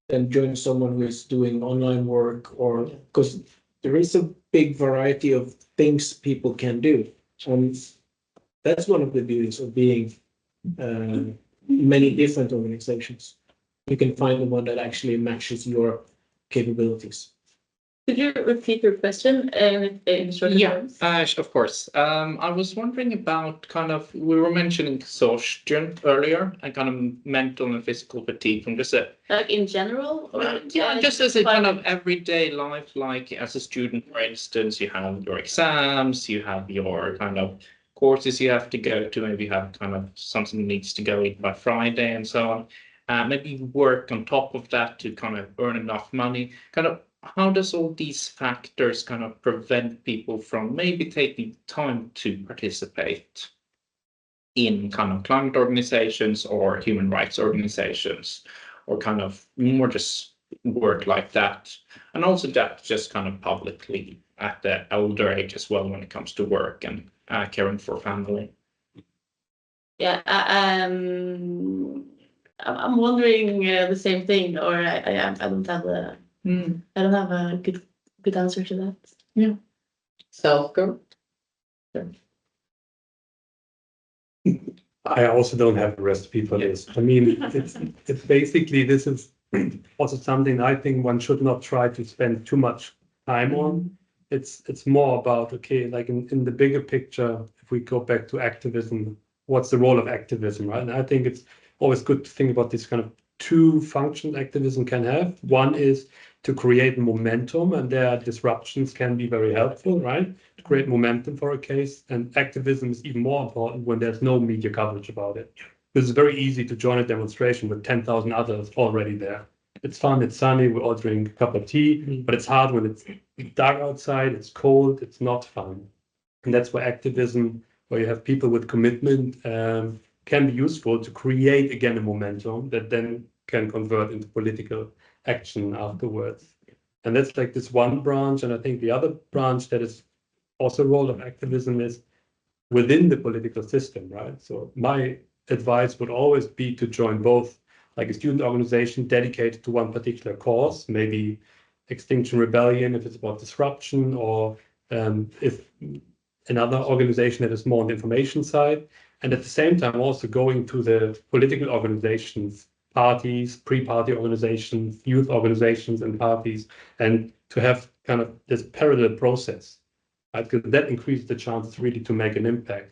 then join someone who is doing online work, or because there is a big variety of things people can do. And that's one of the beauties of being many different organizations. You can find the one that actually matches your capabilities. Could you repeat your question in short terms? Of course. I was wondering about we were mentioning exhaustion earlier and kind of mental and physical fatigue from just a Like in general? Or, just as a kind of everyday life, like as a student, for instance, you have your exams, you have your kind of courses you have to go to, maybe you have kind of something needs to go in by Friday and so on. Maybe you work on top of that to kind of earn enough money. How does all these factors kind of prevent people from maybe taking time to participate in kind of climate organizations or human rights organizations, or kind of more just work like that? And also that just kind of publicly at the elder age as well when it comes to work and caring for family. Yeah, I'm wondering the same thing, or I don't have a I don't have a good answer to that. Self-care. I also don't have a recipe for this. I mean, it's basically, this is also something I think one should not try to spend too much time on. It's more about, okay, like in the bigger picture, if we go back to activism, what's the role of activism, right? And I think it's always good to think about this kind of two functions activism can have. One is to create momentum, and their disruptions can be very helpful, right? To create momentum for a case. And activism is even more important when there's no media coverage about it. It's very easy to join a demonstration with 10,000 others already there. It's fun, it's sunny, we all drink a cup of tea, but it's hard when it's dark outside, it's cold, it's not fun. And that's where activism, where you have people with commitment, can be useful to create again a momentum that then can convert into political action afterwards. And that's like this one branch. And I think the other branch that is also a role of activism is within the political system, right? So my advice would always be to join both, like a student organization dedicated to one particular cause, maybe Extinction Rebellion if it's about disruption, or if another organization that is more on the information side. And at the same time, also going to the political organizations, parties, pre-party organizations, youth organizations and parties, and to have kind of this parallel process. right? Because that increases the chances really to make an impact.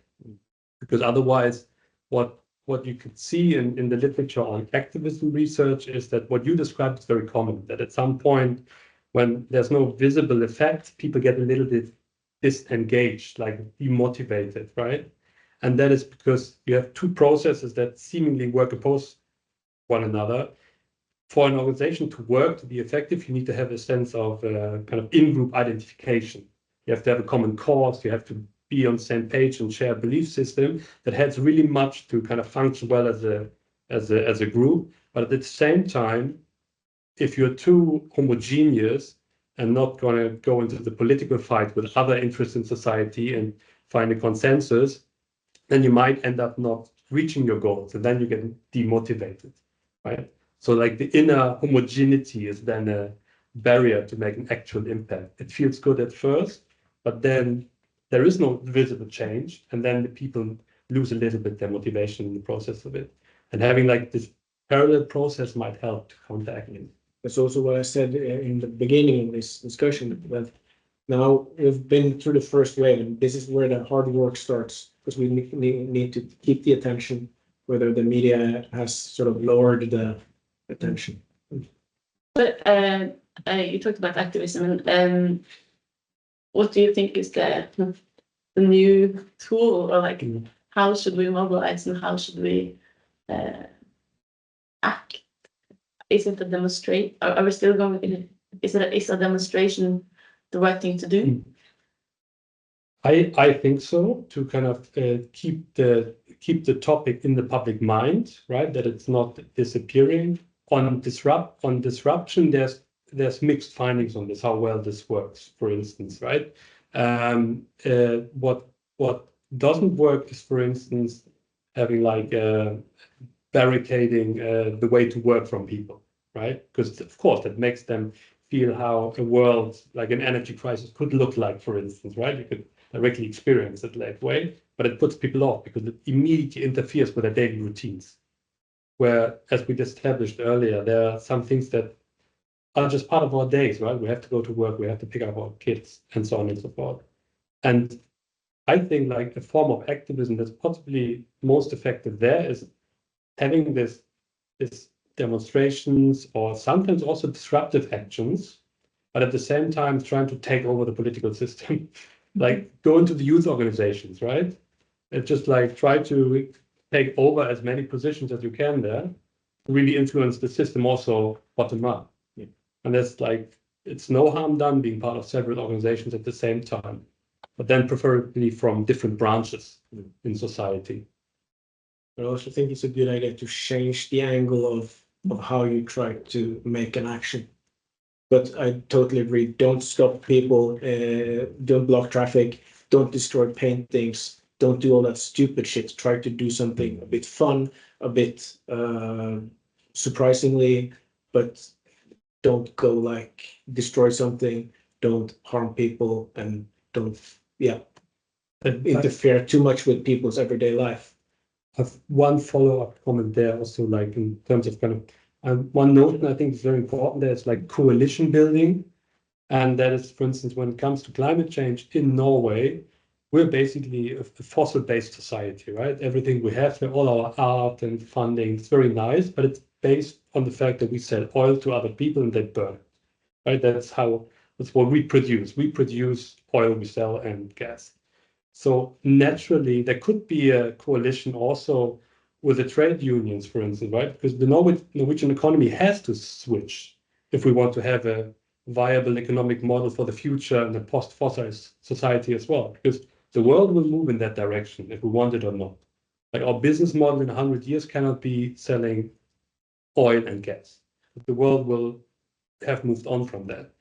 Because otherwise, what you could see in the literature on activism research is that what you described is very common, that at some point when there's no visible effect, people get a little bit disengaged, like demotivated, right? And that is because you have two processes that seemingly work opposed one another. For an organization to work, to be effective, you need to have a sense of kind of in-group identification. You have to have a common cause, you have to be on the same page and share a belief system that has really much to kind of function well as a group. But at the same time, if you're too homogeneous and not going to go into the political fight with other interests in society and find a consensus, then you might end up not reaching your goals, and then you get demotivated, right? So like the inner homogeneity is then a barrier to make an actual impact. It feels good at first, but then there is no visible change, and then the people lose a little bit their motivation in the process of it. And having like this parallel process might help to counteract it. That's also what I said in the beginning of this discussion, that now we've been through the first wave, and this is where the hard work starts, because we need to keep the attention, whether the media has sort of lowered the attention. But you talked about activism, and what do you think is the new tool, or like how should we mobilize and how should we act? Is it a demonstrate? Are we still going? Is a demonstration the right thing to do? I think so, to kind of keep the topic in the public mind, right? That it's not disappearing. On disruption, there's mixed findings on this, how well this works, for instance, right? What doesn't work is, for instance, having like barricading the way to work from people, right? Because of course that makes them feel how a world like an energy crisis could look like, for instance, right? You could directly experience it that way, but it puts people off because it immediately interferes with their daily routines. Where, as we established earlier, there are some things that are just part of our days, right? We have to go to work, we have to pick up our kids, and so on and so forth. And I think like a form of activism that's possibly most effective there is having this demonstrations or sometimes also disruptive actions, but at the same time trying to take over the political system. Like go into the youth organizations, right? And just like try to take over as many positions as you can there, really influence the system also bottom up. Yeah. And that's like, it's no harm done being part of several organizations at the same time, but then preferably from different branches in society. I also think it's a good idea to change the angle of how you try to make an action. But I totally agree. Don't stop people, don't block traffic, don't destroy paintings, don't do all that stupid shit. Try to do something a bit fun, a bit surprisingly, but don't go like destroy something, don't harm people, and don't, interfere too much with people's everyday life. I have one follow-up comment there also, like in terms of kind of one notion I think is very important there is like coalition building. And that is, for instance, when it comes to climate change in Norway, we're basically a fossil-based society, right? Everything we have, all our art and funding, it's very nice, but it's based on the fact that we sell oil to other people and they burn it, right? That's what we produce. We produce oil, we sell, and gas. So naturally, there could be a coalition also with the trade unions, for instance, right? Because the Norwegian economy has to switch if we want to have a viable economic model for the future and a post-fossil society as well. Because the world will move in that direction if we want it or not. Like our business model in 100 years cannot be selling oil and gas. The world will have moved on from that.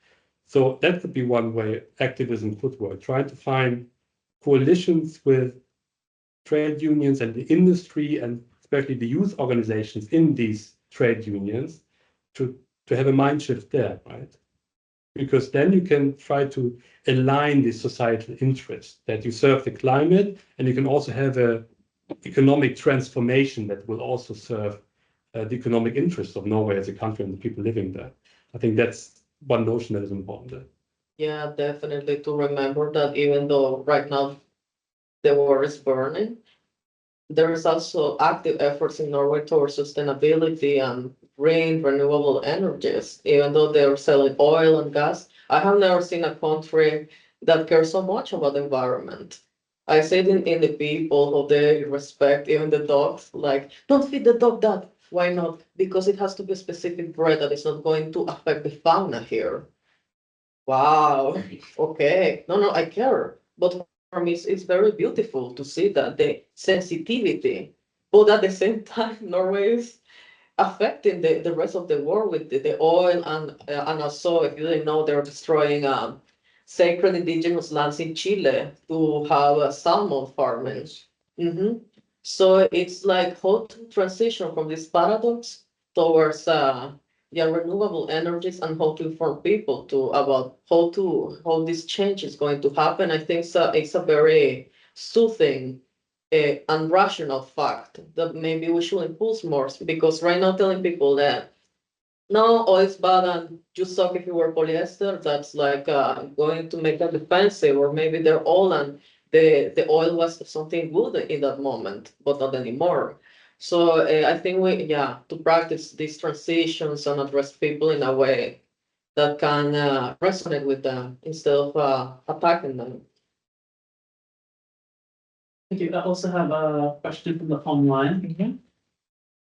So that could be one way activism could work, trying to find coalitions with trade unions and the industry, and especially the youth organizations in these trade unions, to have a mind shift there, right? Because then you can try to align the societal interests, that you serve the climate, and you can also have a economic transformation that will also serve the economic interests of Norway as a country and the people living there. I think that's one notion that is important there. Yeah, definitely to remember that even though right now the world is burning, there is also active efforts in Norway towards sustainability and green renewable energies. Even though they're selling oil and gas, I have never seen a country that cares so much about the environment. I see it in the people who they respect, even the dogs, like, don't feed the dog that. Why not? Because it has to be a specific breed that is not going to affect the fauna here. Wow. Okay. No, I care. But for me, it's very beautiful to see that the sensitivity. But at the same time, Norway is affecting the rest of the world with the oil and also, if you didn't know, they're destroying sacred indigenous lands in Chile to have salmon farming. Hmm. So it's like how to transition from this paradox towards yeah, renewable energies and how to inform people to about how this change is going to happen. I think it's a very soothing and rational fact that maybe we should impulse more because right now telling people that no, oil's bad and you suck if you wear polyester, that's like going to make them defensive, or maybe they're old and the oil was something good in that moment, but not anymore. So I think yeah, to practice these transitions and address people in a way that can resonate with them instead of attacking them. Thank you. I also have a question from the online.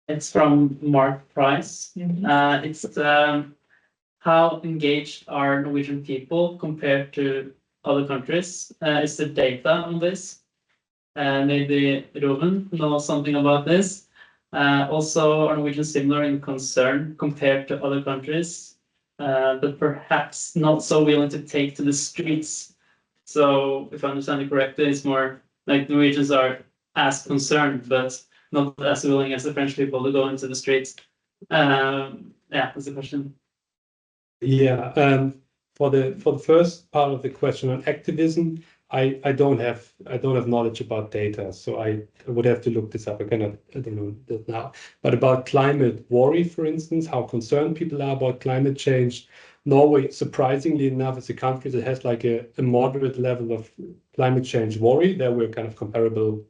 It's from Mark Price. It's how engaged are Norwegian people compared to other countries? Is there data on this? Maybe Ruben knows something about this. Also, are Norwegians similar in concern compared to other countries, but perhaps not so willing to take to the streets? So, if I understand it correctly, it's more like Norwegians are as concerned, but not as willing as the French people to go into the streets. Yeah, that's the question. Yeah, for the first part of the question on activism, I don't have knowledge about data, so I would have to look this up. I don't know that now. But about climate worry, for instance, how concerned people are about climate change, Norway, surprisingly enough, is a country that has like a moderate level of climate change worry. There we're kind of comparable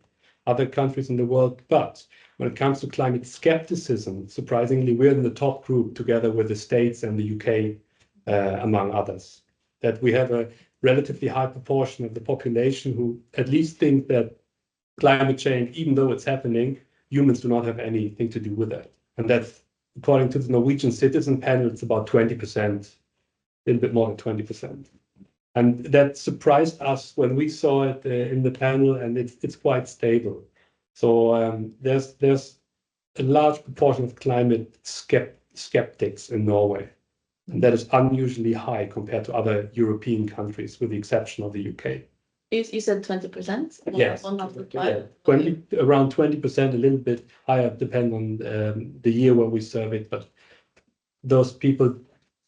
other countries in the world, but when it comes to climate skepticism, surprisingly, we're in the top group together with the States and the UK, among others. That we have a relatively high proportion of the population who at least think that climate change, even though it's happening, humans do not have anything to do with that. And that's, according to the Norwegian Citizen Panel, it's about 20%, a little bit more than 20%. And that surprised us when we saw it in the panel, and it's quite stable. So there's a large proportion of climate skeptics in Norway, and that is unusually high compared to other European countries, with the exception of the UK. You said 20%? Yes. 1 out of Yeah, 5? around 20%, a little bit higher, depending on the year where we serve it. But those people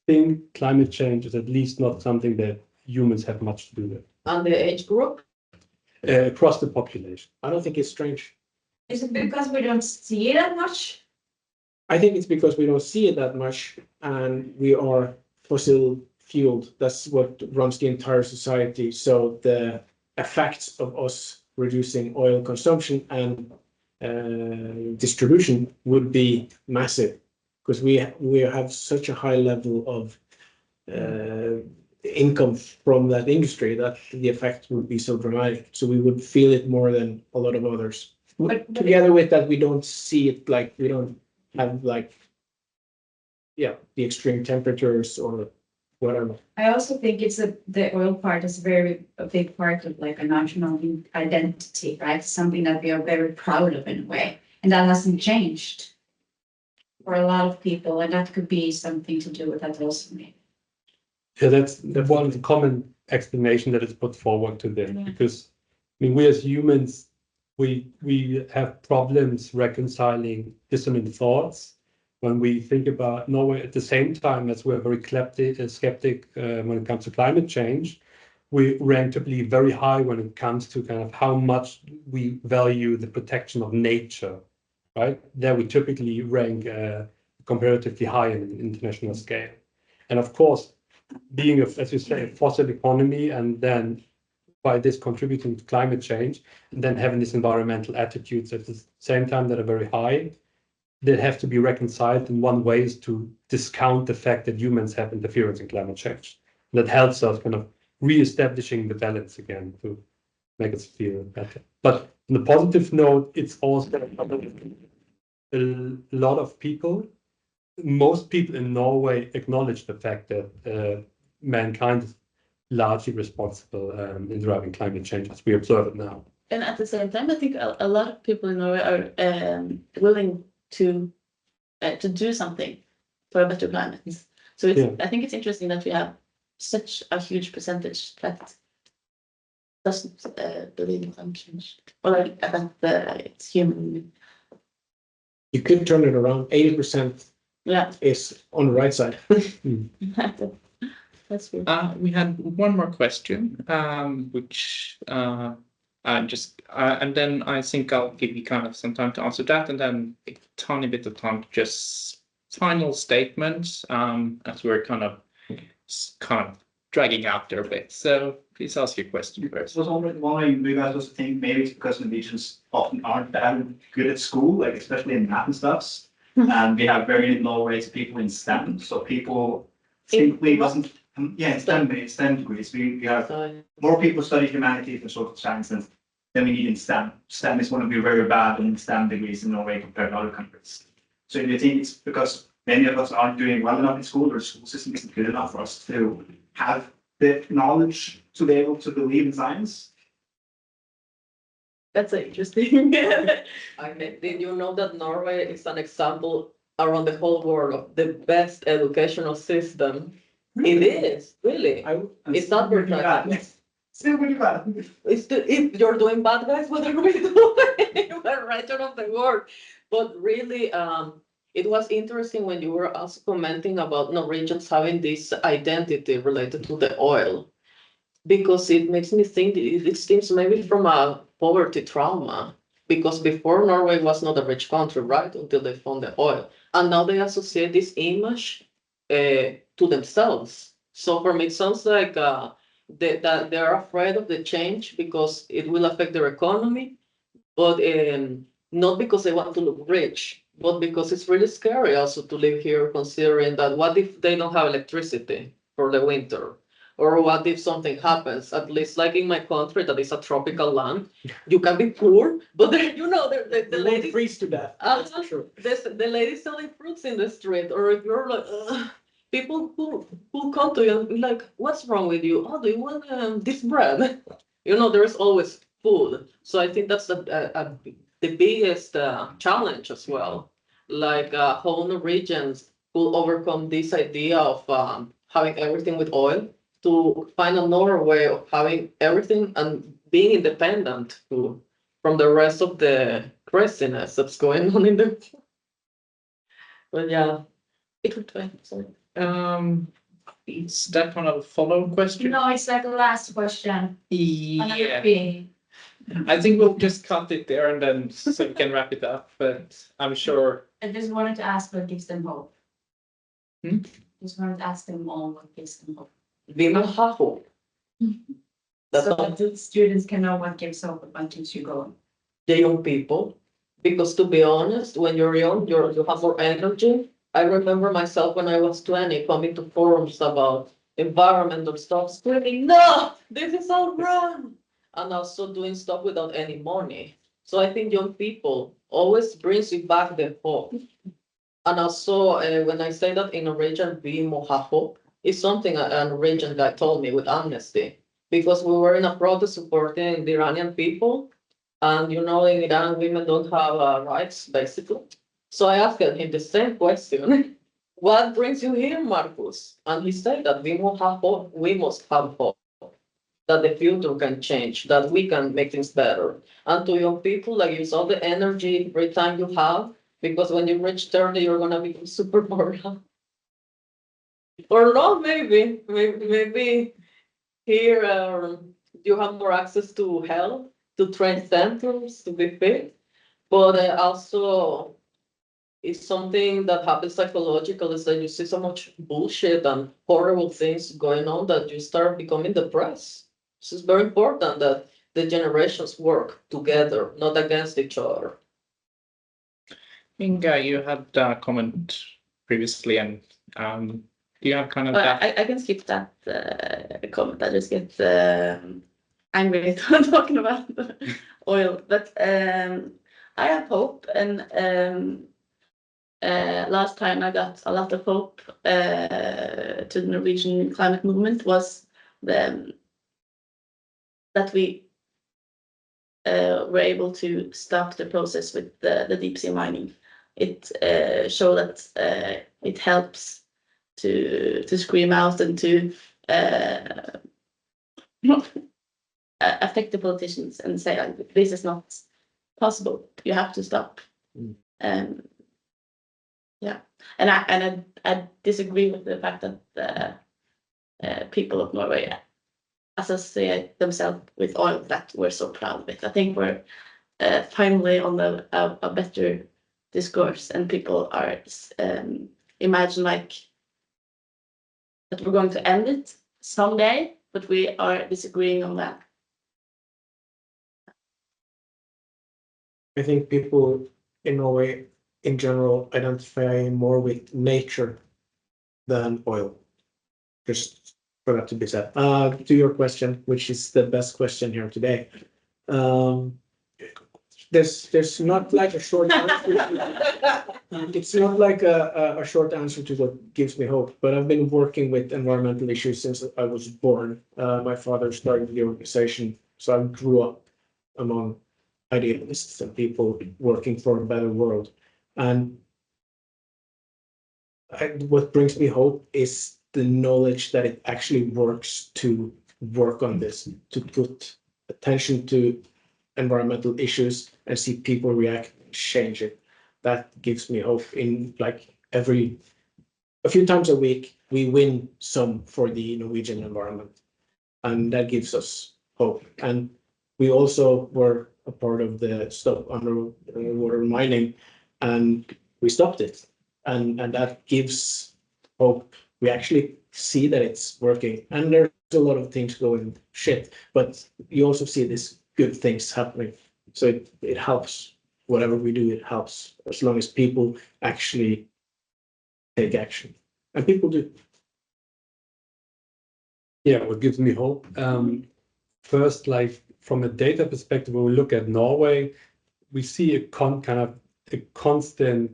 think climate change is at least not something that humans have much to do with. And the age group? Across the population. I don't think it's strange. Is it because we don't see it that much? I think it's because we don't see it that much and we are fossil fueled. That's what runs the entire society. So the effects of us reducing oil consumption and distribution would be massive because we have such a high level of income from that industry that the effect would be so dramatic. So we would feel it more than a lot of others. But Together with that, we don't see it like we don't have like, yeah, the extreme temperatures or whatever. I also think the oil part is a big part of like a national identity, right? Something that we are very proud of in a way, and that hasn't changed for a lot of people, and that could be something to do with that also. Maybe. Yeah, that's one of the common explanation that is put forward to them, because I mean, we as humans, we have problems reconciling dissonant thoughts when we think about Norway. At the same time as we're very skeptic when it comes to climate change, we rank typically very high when it comes to kind of how much we value the protection of nature, right? There we typically rank comparatively high in an international scale. And of course, being, as you say, a fossil economy, and then by this contributing to climate change, and then having these environmental attitudes at the same time that are very high, they have to be reconciled. And one way is to discount the fact that humans have interference in climate change. That helps us kind of re-establishing the balance again to make us feel better. But on the positive note, it's also a lot of people, most people in Norway acknowledge the fact that mankind is largely responsible in driving climate change as we observe it now. And at the same time, I think a lot of people in Norway are willing to do something for a better climate. So it's, I think it's interesting that we have such a huge percentage that doesn't believe in climate change, or like that it's human. You could turn it around. 80% is on the right side. That's good. We had one more question, which and then I think I'll give you kind of some time to answer that, and then a tiny bit of time to just final statements, as we're kind of dragging out there a bit. So please ask your question first. I was wondering, do you guys also think maybe it's because Norwegians often aren't that good at school, like especially in math and stuff, and we have very low rates of people in STEM, so people simply doesn't. In STEM degrees, we have more people study humanities and social sciences than we need in STEM. STEM is one of the very bad in STEM degrees in Norway compared to other countries. So do you think it's because many of us aren't doing well enough in school, or the school system isn't good enough for us to have the knowledge to be able to believe in science? That's interesting. Did you know that Norway is an example around the whole world of the best educational system? It is, really. It's not advertising. Still really bad. If you're doing bad, guys, what are we doing? We're right out of the world. But really, it was interesting when you were also commenting about Norwegians having this identity related to the oil, because it makes me think it stems maybe from a poverty trauma, because before Norway was not a rich country, right, until they found the oil. And now they associate this image to themselves. So for me, it sounds like that they're afraid of the change because it will affect their economy, but not because they want to look rich, but because it's really scary also to live here, considering that what if they don't have electricity for the winter? Or what if something happens? At least like in my country, that is a tropical land, you can be poor, but then, the ladies freeze to death. That's true. The ladies selling fruits in the street, or if you're like, people who come to you and be like, what's wrong with you? Oh, do you want this bread? There's always food. So I think that's the biggest challenge as well. Like how Norwegians will overcome this idea of having everything with oil, to find another way of having everything and being independent from the rest of the craziness that's going on in the. But yeah, it would be. Sorry. Is that kind of a follow-up question? No, it's like the last question. Yeah. B. I think we'll just cut it there and then so we can wrap it up. But I'm sure. I just wanted to ask what gives them hope. Just wanted to ask them all what gives them hope. We will have hope. That's So all. that the students can know what gives hope, what keeps you going. The young people, because to be honest, when you're young, you have more energy. I remember myself when I was 20 coming to forums about environmental stuff, screaming, no, this is all wrong, and also doing stuff without any money. So I think young people always brings you back the hope. And also when I say that in Norwegian, we more have hope, it's something a Norwegian guy told me with Amnesty, because we were in a protest supporting the Iranian people. And in Iran, women don't have rights, basically. So I asked him the same question. What brings you here, Marcus? And he said that we must have hope. We must have hope that the future can change, that we can make things better. And to young people, like, use all the energy, every time you have, because when you reach 30, you're gonna be super bored. Or not, maybe here you have more access to health, to train centers, to be fit, but also it's something that happens psychologically, is that you see so much bullshit and horrible things going on that you start becoming depressed. So it's very important that the generations work together, not against each other. Inga, you had a comment previously, and do you have kind of that? I can skip that comment. I just get angry talking about oil. But I have hope, and last time I got a lot of hope to the Norwegian climate movement was that we were able to stop the process with the deep sea mining. It showed that it helps to scream out and to affect the politicians and say, like, this is not possible. You have to stop. Yeah, and I disagree with the fact that people of Norway associate themselves with oil that we're so proud of it. I think we're finally on a better discourse, and people are imagine like that we're going to end it someday, but we are disagreeing on that. I think people in Norway in general identify more with nature than oil. Just for that to be said. To your question, which is the best question here today. There's not like a short answer. It's not like a short answer to what gives me hope, but I've been working with environmental issues since I was born. My father started the organization, so I grew up among idealists and people working for a better world. And what brings me hope is the knowledge that it actually works to work on this, to put attention to environmental issues and see people react, change it. That gives me hope. In like a few times a week, we win some for the Norwegian environment, and that gives us hope. And we also were a part of the stop underwater mining, and we stopped it, and that gives hope. We actually see that it's working, and there's a lot of things going shit, but you also see these good things happening. So it helps. Whatever we do, it helps, as long as people actually take action, and people do. Yeah, what gives me hope? First, like from a data perspective, when we look at Norway, we see a kind of a constant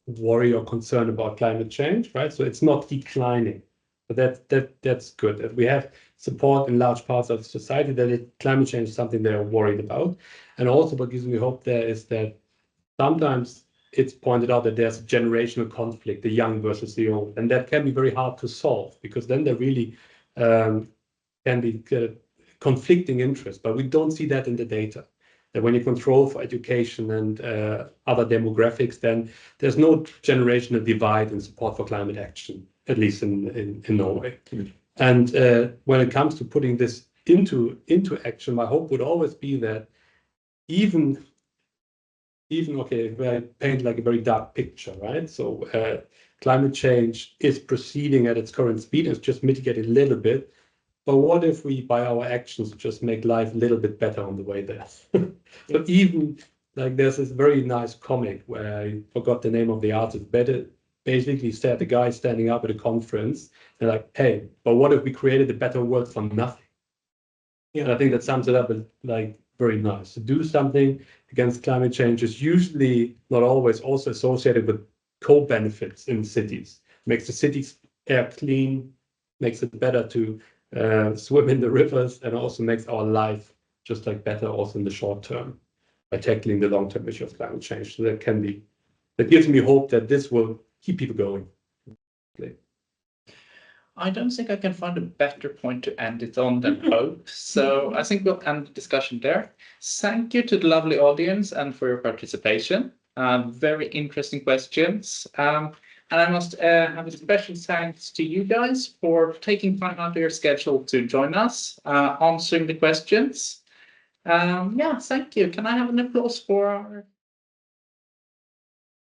worry or concern about climate change, right? So it's not declining, but that's good. That we have support in large parts of society that climate change is something they're worried about. And also what gives me hope there is that sometimes it's pointed out that there's a generational conflict, the young versus the old, and that can be very hard to solve, because then there really can be conflicting interests, but we don't see that in the data. That when you control for education and other demographics, then there's no generational divide in support for climate action, at least in Norway. And when it comes to putting this into action, my hope would always be that even okay, if I paint like a very dark picture, right? So climate change is proceeding at its current speed, it's just mitigated a little bit. But what if we, by our actions, just make life a little bit better on the way there? So even like there's this very nice comic where I forgot the name of the artist, but it basically said the guy standing up at a conference and like, hey, but what if we created a better world from nothing? Yeah, and I think that sums it up as like very nice. To do something against climate change is usually, not always, also associated with co-benefits in cities. Makes the city's air clean, makes it better to swim in the rivers, and also makes our life just like better also in the short term by tackling the long-term issue of climate change. So that gives me hope that this will keep people going. I don't think I can find a better point to end it on than hope. So I think we'll end the discussion there. Thank you to the lovely audience and for your participation. Very interesting questions. And I must have a special thanks to you guys for taking time out of your schedule to join us, answering the questions. Yeah, thank you. Can I have an applause for our